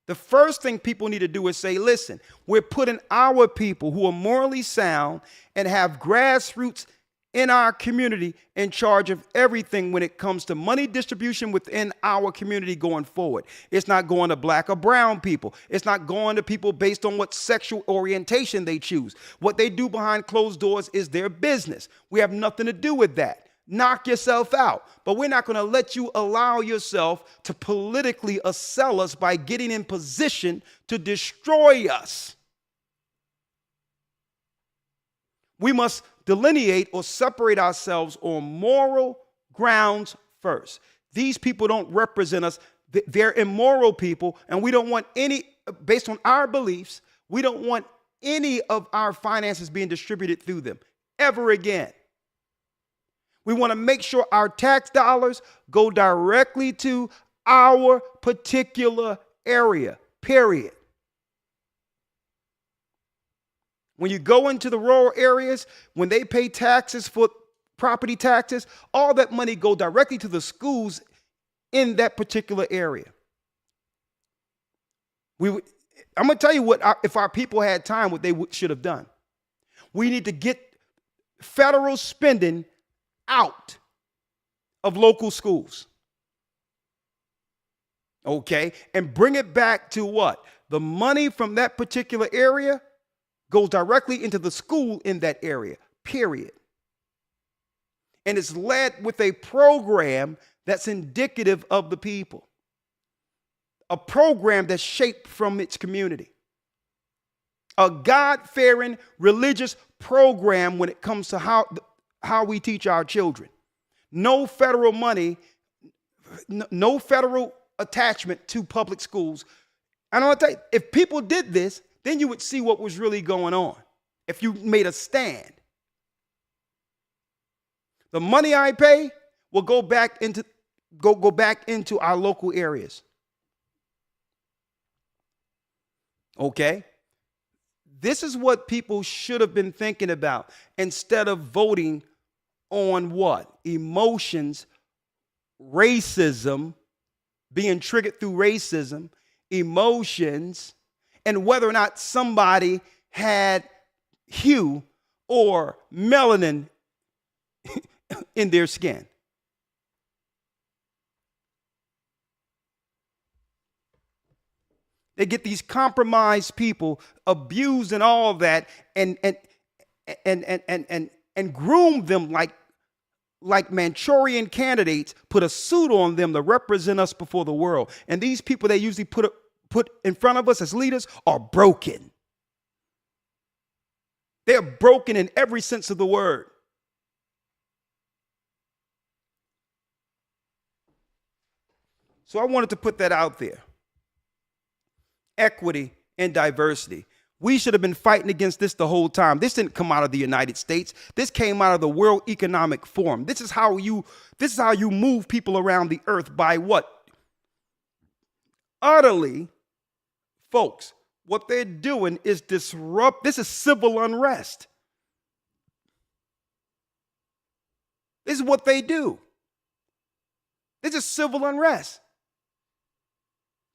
The first thing people need to do is say, listen, we're putting our people who are morally sound and have grassroots in our community in charge of everything when it comes to money distribution within our community going forward. It's not going to black or brown people. It's not going to people based on what sexual orientation they choose. What they do behind closed doors is their business. We have nothing to do with that. Knock yourself out. But we're not going to let you allow yourself to politically assail us by getting in position to destroy us. We must delineate or separate ourselves on moral grounds first. These people don't represent us. They're immoral people, and we don't want any, based on our beliefs, we don't want any of our finances being distributed through them ever again. We want to make sure our tax dollars go directly to our particular area, period. When you go into the rural areas, when they pay taxes for property taxes, all that money go directly to the schools in that particular area. I'm going to tell you if our people had time, what they should have done. We need to get federal spending out of local schools. Okay? And bring it back to what? The money from that particular area goes directly into the school in that area, period. And it's led with a program that's indicative of the people. A program that's shaped from its community. A God-fearing religious program when it comes to how we teach our children. No federal money, no federal attachment to public schools. And I want to tell you, if people did this, then you would see what was really going on. If you made a stand. The money I pay will go back into our local areas. Okay? This is what people should have been thinking about instead of voting on what? Emotions, racism, being triggered through racism, emotions, and whether or not somebody had hue or melanin in their skin. They get these compromised people abused and all of that and groom them like Manchurian candidates, put a suit on them to represent us before the world. And these people, they usually put put in front of us as leaders are broken. They're broken in every sense of the word. So I wanted to put that out there. Equity and diversity. We should have been fighting against this the whole time. This didn't come out of the United States. This came out of the World Economic Forum. This is how you move people around the earth, by what? Utterly, folks, what they're doing is disrupt. This is civil unrest. This is what they do. This is civil unrest.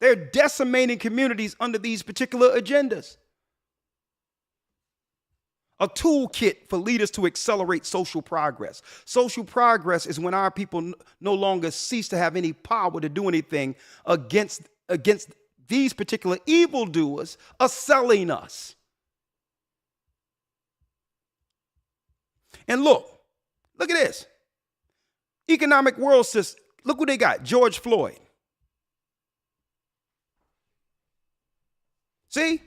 They're decimating communities under these particular agendas. A toolkit for leaders to accelerate social progress. Social progress is when our people no longer cease to have any power to do anything against these particular evildoers assailing us. And look at this. Economic world system. Look what they got. George Floyd. See?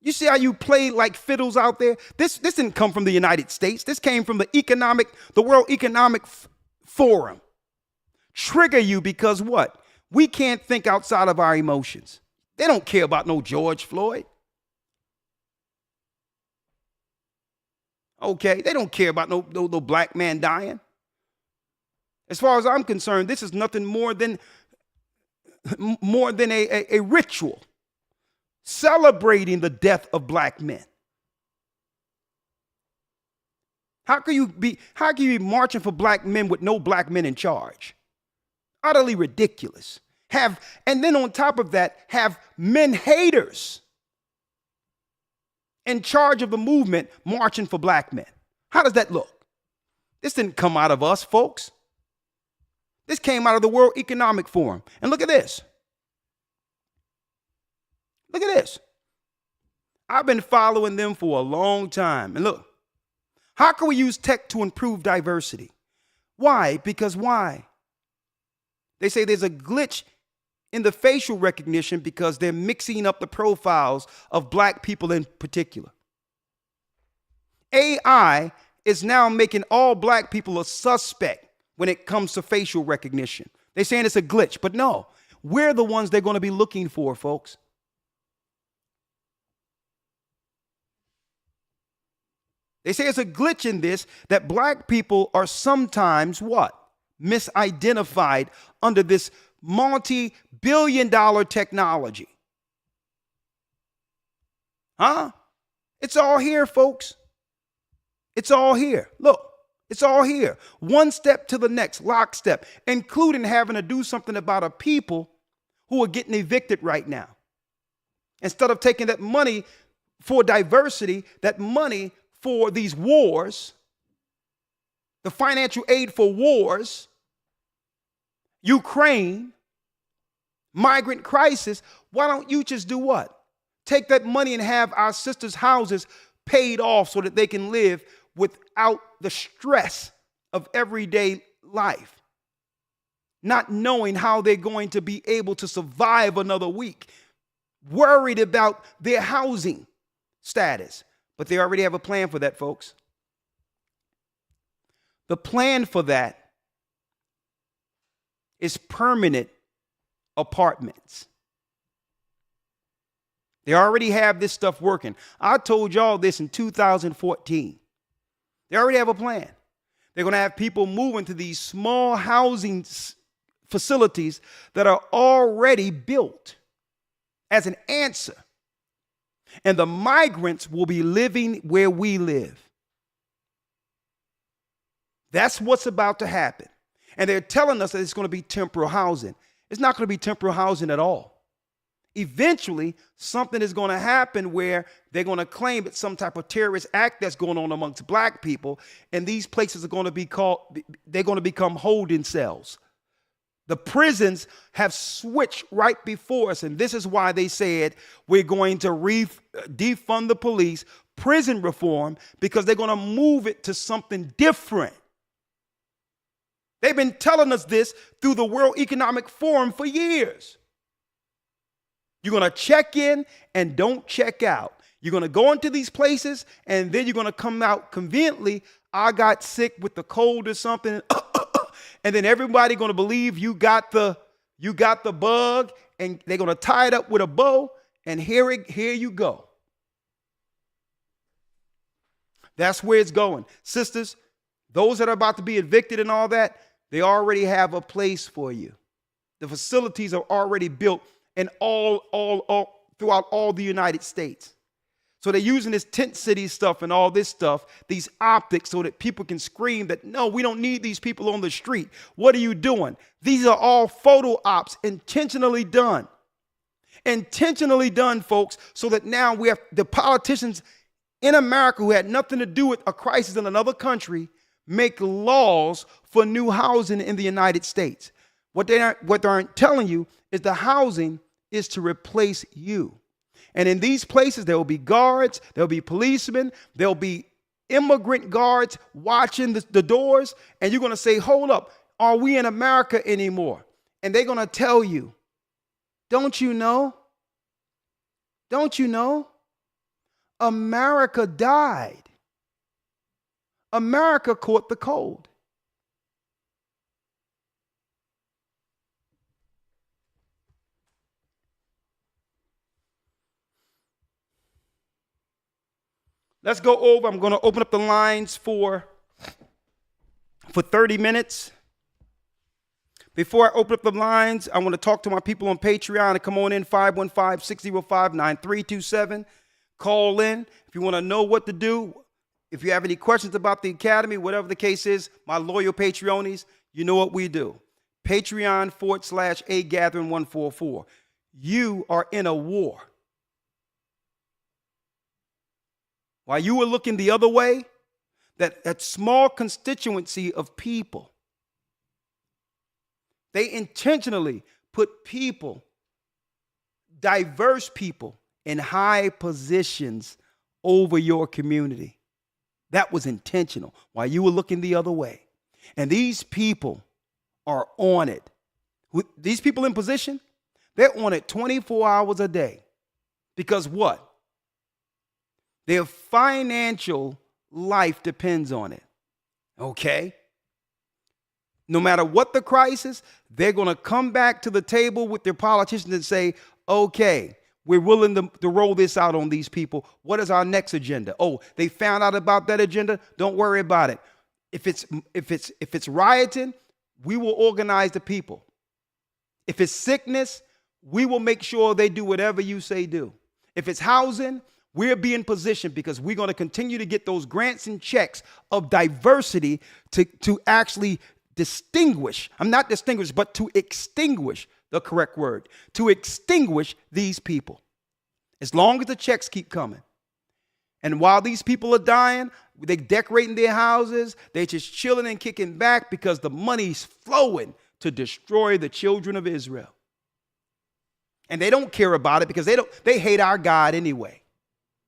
You see how you play like fiddles out there? This didn't come from the United States. This came from the World Economic Forum. Trigger you because what? We can't think outside of our emotions. They don't care about no George Floyd. Okay, they don't care about no black man dying. As far as I'm concerned, this is nothing more than a ritual celebrating the death of black men. How can you be marching for black men with no black men in charge? Utterly ridiculous. And then on top of that, have men haters in charge of the movement marching for black men. How does that look? This didn't come out of us, folks. This came out of the World Economic Forum. And look at this. Look at this. I've been following them for a long time. And look, how can we use tech to improve diversity? Why? Because why? They say there's a glitch in the facial recognition because they're mixing up the profiles of black people in particular. AI is now making all black people a suspect when it comes to facial recognition. They're saying it's a glitch, but no, we're the ones they're going to be looking for, folks. They say it's a glitch in this, that black people are sometimes what? Misidentified under this multi-billion-dollar technology. Huh? It's all here, folks. It's all here. Look, it's all here. One step to the next, lockstep, including having to do something about a people who are getting evicted right now. Instead of taking that money for diversity, that money for these wars, the financial aid for wars, Ukraine, migrant crisis, why don't you just do what? Take that money and have our sisters' houses paid off so that they can live without the stress of everyday life, not knowing how they're going to be able to survive another week, worried about their housing status. But they already have a plan for that, folks. The plan for that is permanent apartments. They already have this stuff working. I told y'all this in 2014. They already have a plan. They're going to have people move into these small housing facilities that are already built as an answer. And the migrants will be living where we live. That's what's about to happen. And they're telling us that it's going to be temporary housing. It's not going to be temporary housing at all. Eventually, something is going to happen where they're going to claim it's some type of terrorist act that's going on amongst black people. And these places are going to be they're going to become holding cells. The prisons have switched right before us, and this is why they said we're going to defund the police, prison reform, because they're going to move it to something different. They've been telling us this through the World Economic Forum for years. You're going to check in and don't check out. You're going to go into these places and then you're going to come out conveniently. I got sick with the cold or something. And then everybody going to believe you got the bug, and they're going to tie it up with a bow, and here you go. That's where it's going. Sisters, those that are about to be evicted and all that, they already have a place for you. The facilities are already built in all throughout all the United States. So they're using this tent city stuff and all this stuff, these optics, so that people can scream that, no, we don't need these people on the street. What are you doing? These are all photo ops intentionally done. Intentionally done, folks, so that now we have the politicians in America who had nothing to do with a crisis in another country make laws for new housing in the United States. What they aren't telling you is the housing is to replace you. And in these places, there will be guards, there'll be policemen, there'll be immigrant guards watching the doors. And you're going to say, hold up, are we in America anymore? And they're going to tell you, don't you know? Don't you know? America died. America caught the cold. Let's go over. I'm going to open up the lines for 30 minutes. Before I open up the lines, I want to talk to my people on Patreon and come on in 515-605-9327. Call in if you want to know what to do. If you have any questions about the Academy, whatever the case is, my loyal Patreonies, you know what we do. Patreon.com/AGathering144. You are in a war. While you were looking the other way, that small constituency of people, they intentionally put people, diverse people, in high positions over your community. That was intentional while you were looking the other way. And these people are on it. These people in position, they're on it 24 hours a day. Because what? Their financial life depends on it. Okay? No matter what the crisis, they're going to come back to the table with their politicians and say, okay, we're willing to roll this out on these people. What is our next agenda? Oh, they found out about that agenda? Don't worry about it. If it's rioting, we will organize the people. If it's sickness, we will make sure they do whatever you say do. If it's housing, we'll be in position because we're going to continue to get those grants and checks of diversity to actually distinguish. I'm not distinguish, but to extinguish, the correct word, to extinguish these people. As long as the checks keep coming. And while these people are dying, they're decorating their houses, they're just chilling and kicking back because the money's flowing to destroy the children of Israel. And they don't care about it because they hate our God anyway.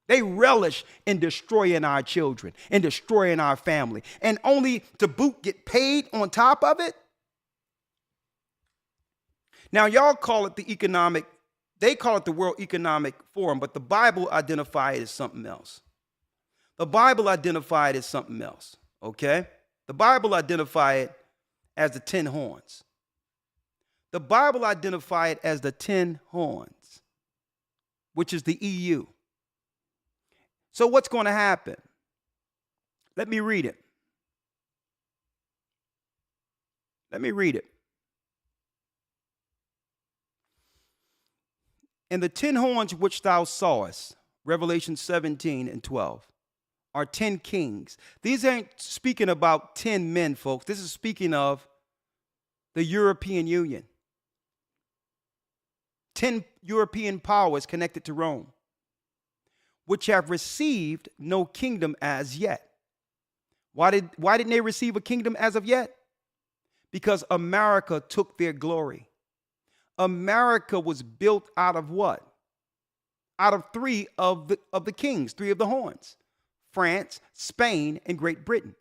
They relish in destroying our children and destroying our family. And only to boot get paid on top of it. Now, y'all call it they call it the World Economic Forum, but the Bible identified it as something else. The Bible identified it as something else, okay? The Bible identified it as the 10 horns. The Bible identified it as the 10 horns, which is the EU. So what's going to happen? Let me read it. Let me read it. And the 10 horns which thou sawest, Revelation 17 and 12, are 10 kings. These ain't speaking about 10 men, folks. This is speaking of the European Union. 10 European powers connected to Rome, which have received no kingdom as yet. Why didn't they receive a kingdom as of yet? Because America took their glory. America was built out of what? Out of three of the kings, three of the horns: France, Spain, and Great Britain.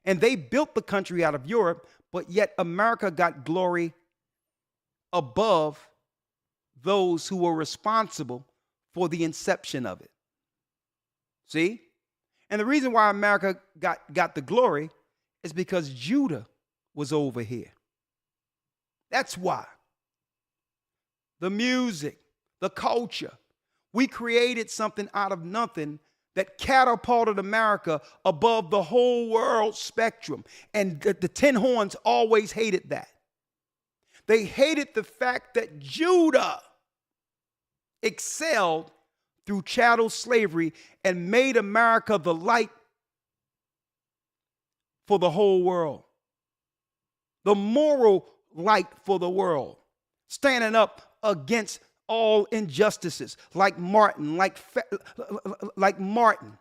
And they built the country out of Europe, but yet America got glory above those who were responsible for the inception of it. See? And the reason why America got the glory is because Judah was over here. That's why. The music, the culture, we created something out of nothing that catapulted America above the whole world spectrum. And the Ten Horns always hated that. They hated the fact that Judah excelled through chattel slavery and made America the light for the whole world, the moral light for the world, standing up against all injustices, like Martin, like Malcolm.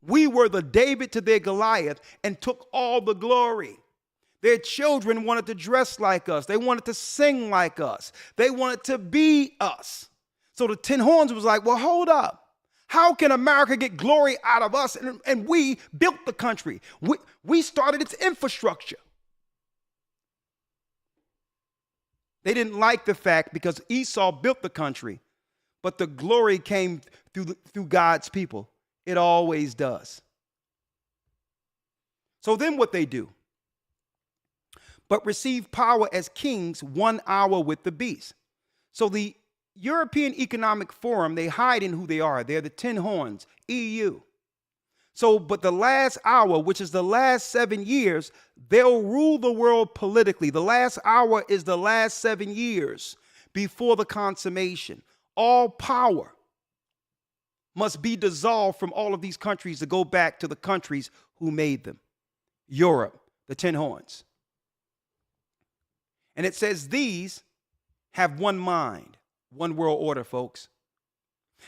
We were the David to their Goliath and took all the glory. Their children wanted to dress like us. They wanted to sing like us. They wanted to be us. So the Ten Horns was like, well, hold up. How can America get glory out of us? And we built the country. We started its infrastructure. They didn't like the fact because Esau built the country, but the glory came through God's people. It always does. So then what they do? But receive power as kings 1 hour with the beast. So the European Economic Forum, they hide in who they are. They're the Ten Horns, EU. So, but the last hour, which is the last 7 years, they'll rule the world politically. The last hour is the last 7 years before the consummation. All power must be dissolved from all of these countries to go back to the countries who made them. Europe, the Ten Horns. And it says these have one mind, one world order, folks,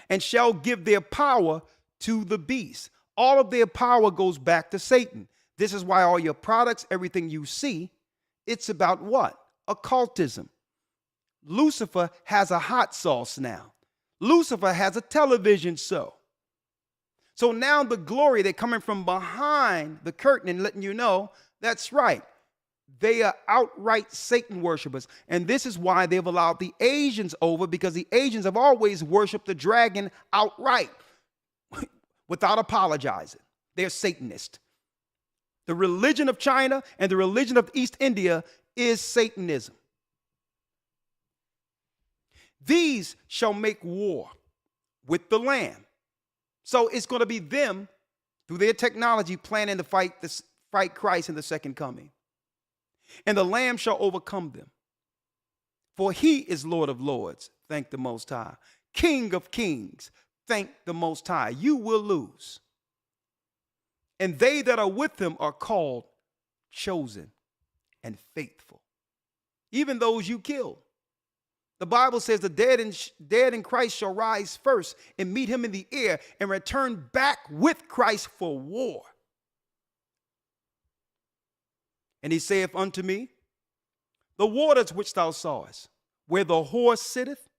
and shall give their power to the beast. All of their power goes back to Satan. This is why all your products, everything you see, it's about what? Occultism. Lucifer has a hot sauce now. Lucifer has a television show. So now the glory, they're coming from behind the curtain and letting you know, that's right. They are outright Satan worshipers. And this is why they've allowed the Asians over, because the Asians have always worshiped the dragon outright without apologizing. They're Satanist. The religion of China and the religion of East India is Satanism. These shall make war with the Lamb. So it's going to be them, through their technology, planning to fight Christ in the second coming. And the Lamb shall overcome them. For he is Lord of lords, thank the Most High. King of kings, thank the Most High. You will lose. And they that are with him are called, chosen, and faithful. Even those you killed. The Bible says the dead in Christ shall rise first and meet him in the air and return back with Christ for war. And he saith unto me, the waters which thou sawest, where the horse sitteth,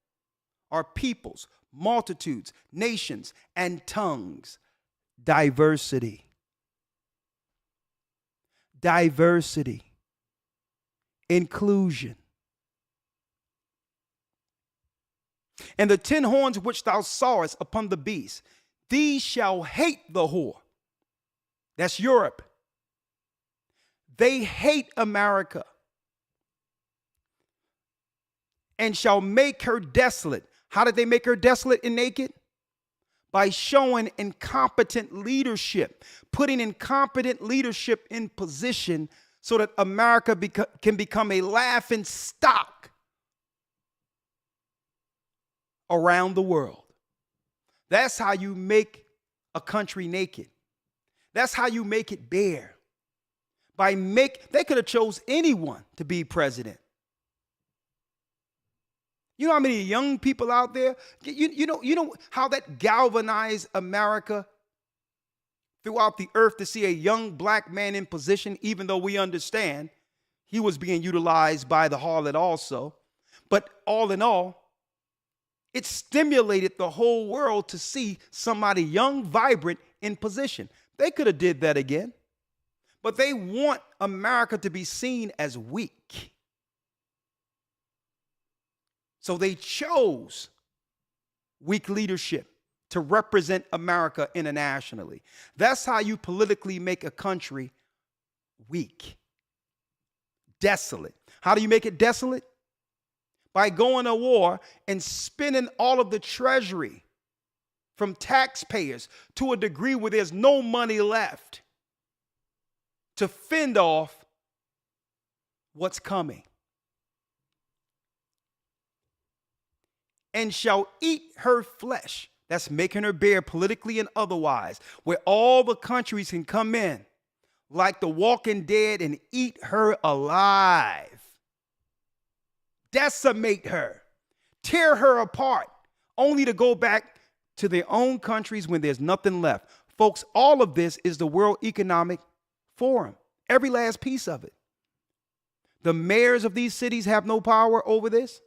are peoples, multitudes, nations, and tongues. Diversity. Diversity. Inclusion. And the 10 horns which thou sawest upon the beast, these shall hate the whore. That's Europe. They hate America. And shall make her desolate. How did they make her desolate and naked? By showing incompetent leadership, putting incompetent leadership in position so that America can become a laughing stock around the world. That's how you make a country naked. That's how you make it bare. They could have chose anyone to be president. You know how many young people out there, you know how that galvanized America throughout the earth to see a young black man in position, even though we understand he was being utilized by the harlot also. But all in all, it stimulated the whole world to see somebody young, vibrant, in position. They could have did that again. But they want America to be seen as weak. So they chose weak leadership to represent America internationally. That's how you politically make a country weak, desolate. How do you make it desolate? By going to war and spending all of the treasury from taxpayers to a degree where there's no money left to fend off what's coming. And shall eat her flesh. That's making her bare politically and otherwise, where all the countries can come in like the walking dead and eat her alive. Decimate her, tear her apart, only to go back to their own countries when there's nothing left. Folks, all of this is the World Economic Forum, every last piece of it. The mayors of these cities have no power over this.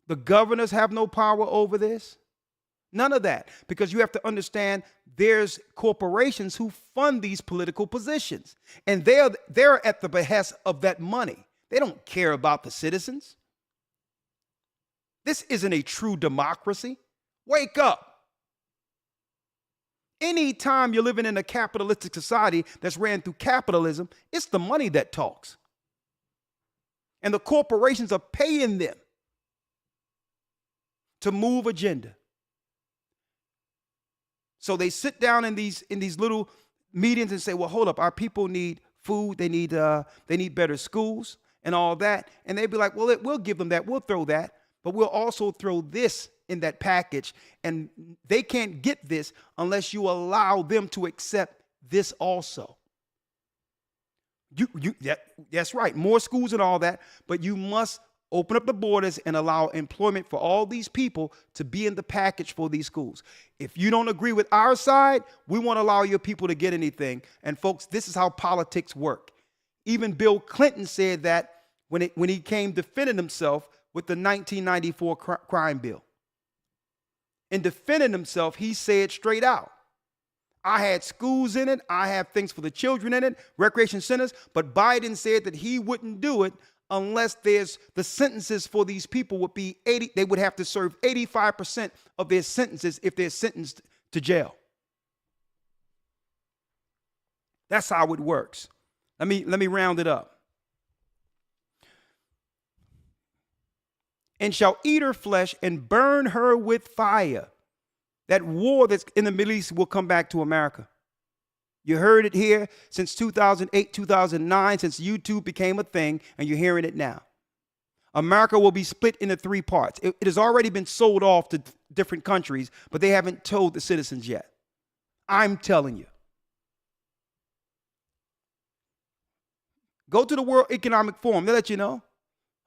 The governors have no power over this. None of that, because you have to understand there's corporations who fund these political positions, and they're at the behest of that money. They don't care about the citizens. This isn't a true democracy. Wake up. Anytime you're living in a capitalistic society that's ran through capitalism, it's the money that talks. And the corporations are paying them to move agenda. So they sit down in these little meetings and say, well, hold up, our people need food, they need better schools and all that. And they'd be like, well, we'll give them that, we'll throw that, but we'll also throw this in that package. And they can't get this unless you allow them to accept this also. That's right, more schools and all that, but you must open up the borders and allow employment for all these people to be in the package for these schools. If you don't agree with our side, we won't allow your people to get anything. And folks, this is how politics work. Even Bill Clinton said that when he came defending himself with the 1994 crime bill. In defending himself, he said straight out, I had schools in it, I have things for the children in it, recreation centers, but Biden said that he wouldn't do it unless there's the sentences for these people would be 80, they would have to serve 85% of their sentences if they're sentenced to jail. That's how it works. Let me round it up. And shall eat her flesh and burn her with fire. That war that's in the Middle East will come back to America. You heard it here since 2008, 2009, since YouTube became a thing, and you're hearing it now. America will be split into 3 parts. It has already been sold off to different countries, but they haven't told the citizens yet. I'm telling you. Go to the World Economic Forum. They'll let you know.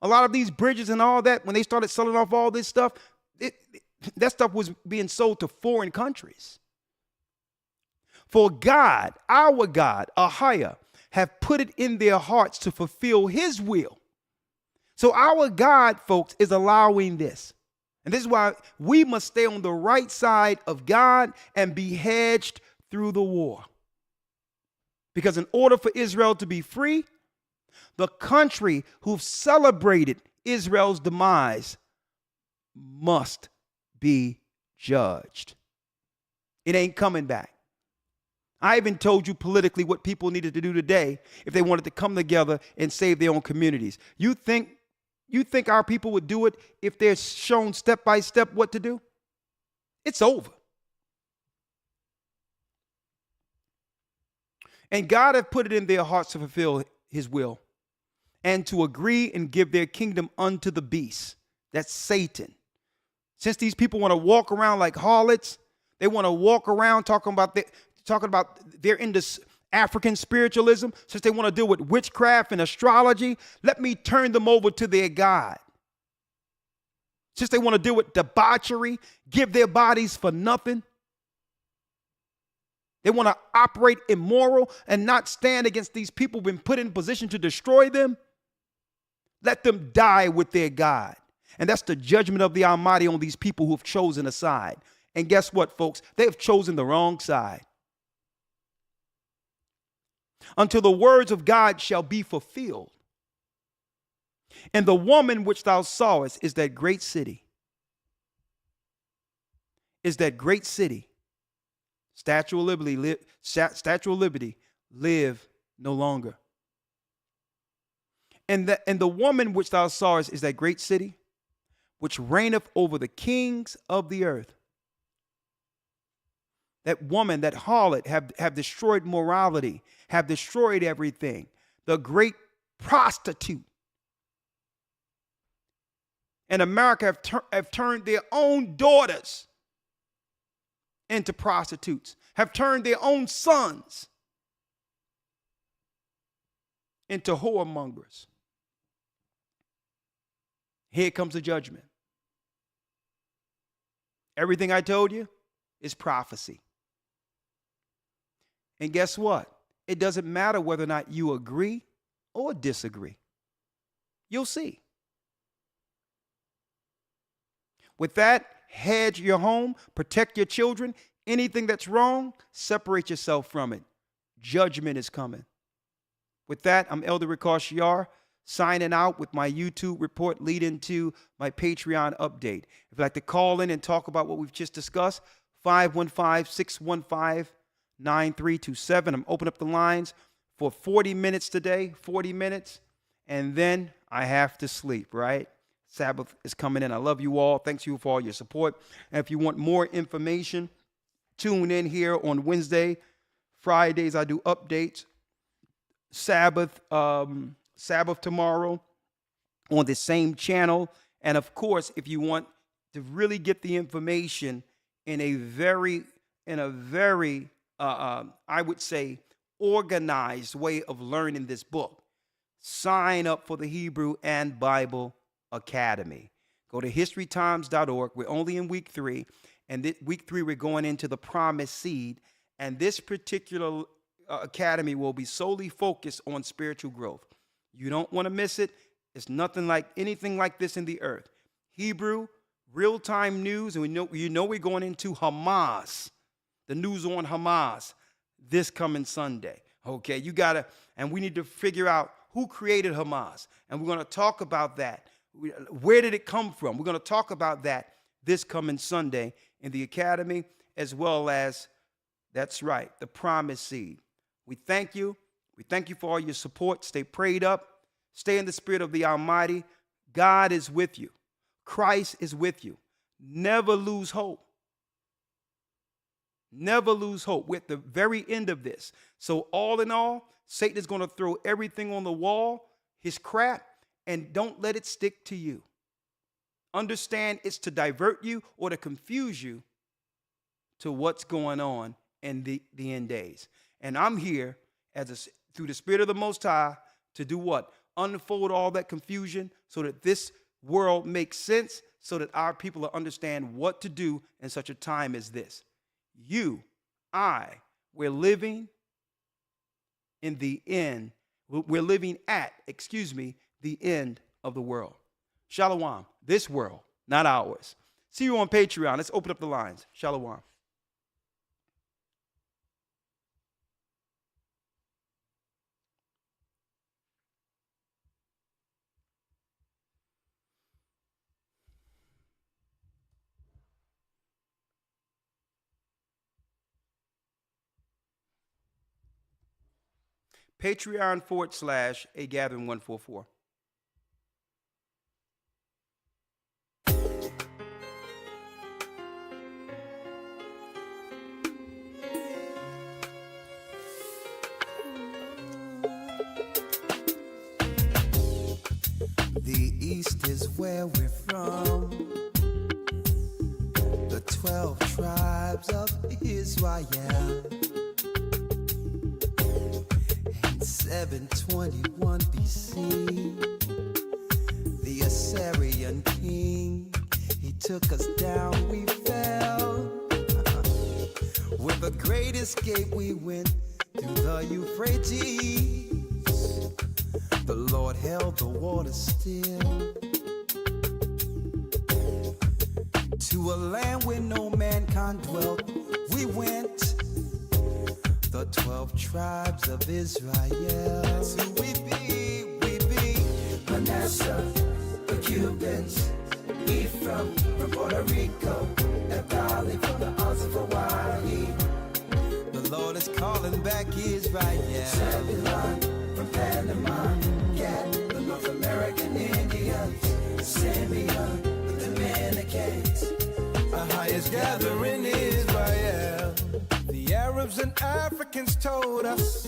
A lot of these bridges and all that, when they started selling off all this stuff, that stuff was being sold to foreign countries. For God, our God, Ahia, have put it in their hearts to fulfill his will. So our God, folks, is allowing this. And this is why we must stay on the right side of God and be hedged through the war. Because in order for Israel to be free, the country who've celebrated Israel's demise must be judged. It ain't coming back. I even told you politically what people needed to do today if they wanted to come together and save their own communities. You think our people would do it if they're shown step by step what to do? It's over. And God have put it in their hearts to fulfill his will and to agree and give their kingdom unto the beast. That's Satan. Since these people want to walk around like harlots, they want to walk around talking about they're into African spiritualism, since they want to deal with witchcraft and astrology, let me turn them over to their God. Since they want to deal with debauchery, give their bodies for nothing. They want to operate immoral and not stand against these people who've been put in position to destroy them. Let them die with their God. And that's the judgment of the Almighty on these people who have chosen a side. And guess what, folks? They have chosen the wrong side. Until the words of God shall be fulfilled. And the woman which thou sawest is that great city. Is that great city. Statue of Liberty, live no longer. And the woman which thou sawest is that great city, which reigneth over the kings of the earth. That woman, that harlot, have destroyed morality, have destroyed everything. The great prostitute. And America have turned their own daughters into prostitutes, have turned their own sons into whoremongers. Here comes the judgment. Everything I told you is prophecy. And guess what? It doesn't matter whether or not you agree or disagree. You'll see. With that, hedge your home, protect your children. Anything that's wrong, separate yourself from it. Judgment is coming. With that, I'm Elder Ricard Shiar, signing out with my YouTube report leading to my Patreon update. If you'd like to call in and talk about what we've just discussed, 515-615-9327. I'm opening up the lines for 40 minutes today, 40 minutes, and then I have to sleep, right? Sabbath is coming in. I love you all. Thanks you for all your support. And if you want more information, tune in here on Wednesday. Fridays, I do updates. Sabbath tomorrow on the same channel. And of course, if you want to really get the information in a very, I would say, organized way of learning this book, sign up for the Hebrew and Bible Academy. Go to historytimes.org. We're only in week 3. And week 3, we're going into the promised seed. And this particular academy will be solely focused on spiritual growth. You don't want to miss it. It's nothing like anything like this in the earth. Hebrew, real-time news, and we're going into Hamas, the news on Hamas this coming Sunday. Okay, and we need to figure out who created Hamas. And we're going to talk about that. Where did it come from? We're going to talk about that this coming Sunday in the academy, as well as, that's right, the promised seed. We thank you. We thank you for all your support. Stay prayed up. Stay in the spirit of the Almighty. God is with you. Christ is with you. Never lose hope. Never lose hope. We're at the very end of this. So all in all, Satan is going to throw everything on the wall, his crap, and don't let it stick to you. Understand it's to divert you or to confuse you to what's going on in the end days. And I'm here through the Spirit of the Most High to do what? Unfold all that confusion so that this world makes sense, so that our people will understand what to do in such a time as this. We're living in the end. We're living at, the end of the world. Shalom. This world, not ours. See you on Patreon. Let's open up the lines. Shalom. Patreon.com/agathering144. The East is where we're from. The 12 tribes of Israel. In 721 BC, the Assyrian king, he took us down, we fell. With a great escape, we went through the Euphrates. The Lord held the water still. To a land where no mankind dwelt, we went. The 12 tribes of Israel. That's who we be, Manasseh. Castro, the Cubans, Ephraim from Puerto Rico, and Bali from the islands of Hawaii. The Lord is calling back Israel. Zebulon from Panama, Gad, the North American Indians, Simeon, the Dominicans. The highest gathering in Israel. The Arabs and Africans told us.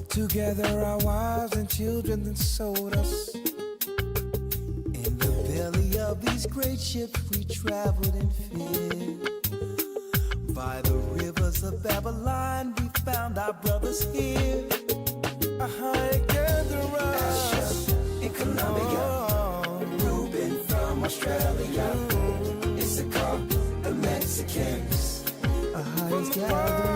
Together our wives and children then sold us. In the belly of these great ships we traveled in fear. By the rivers of Babylon we found our brothers here. A high gatherers in Colombia, Reuben from Australia, Issachar, the Mexicans. A highest gathering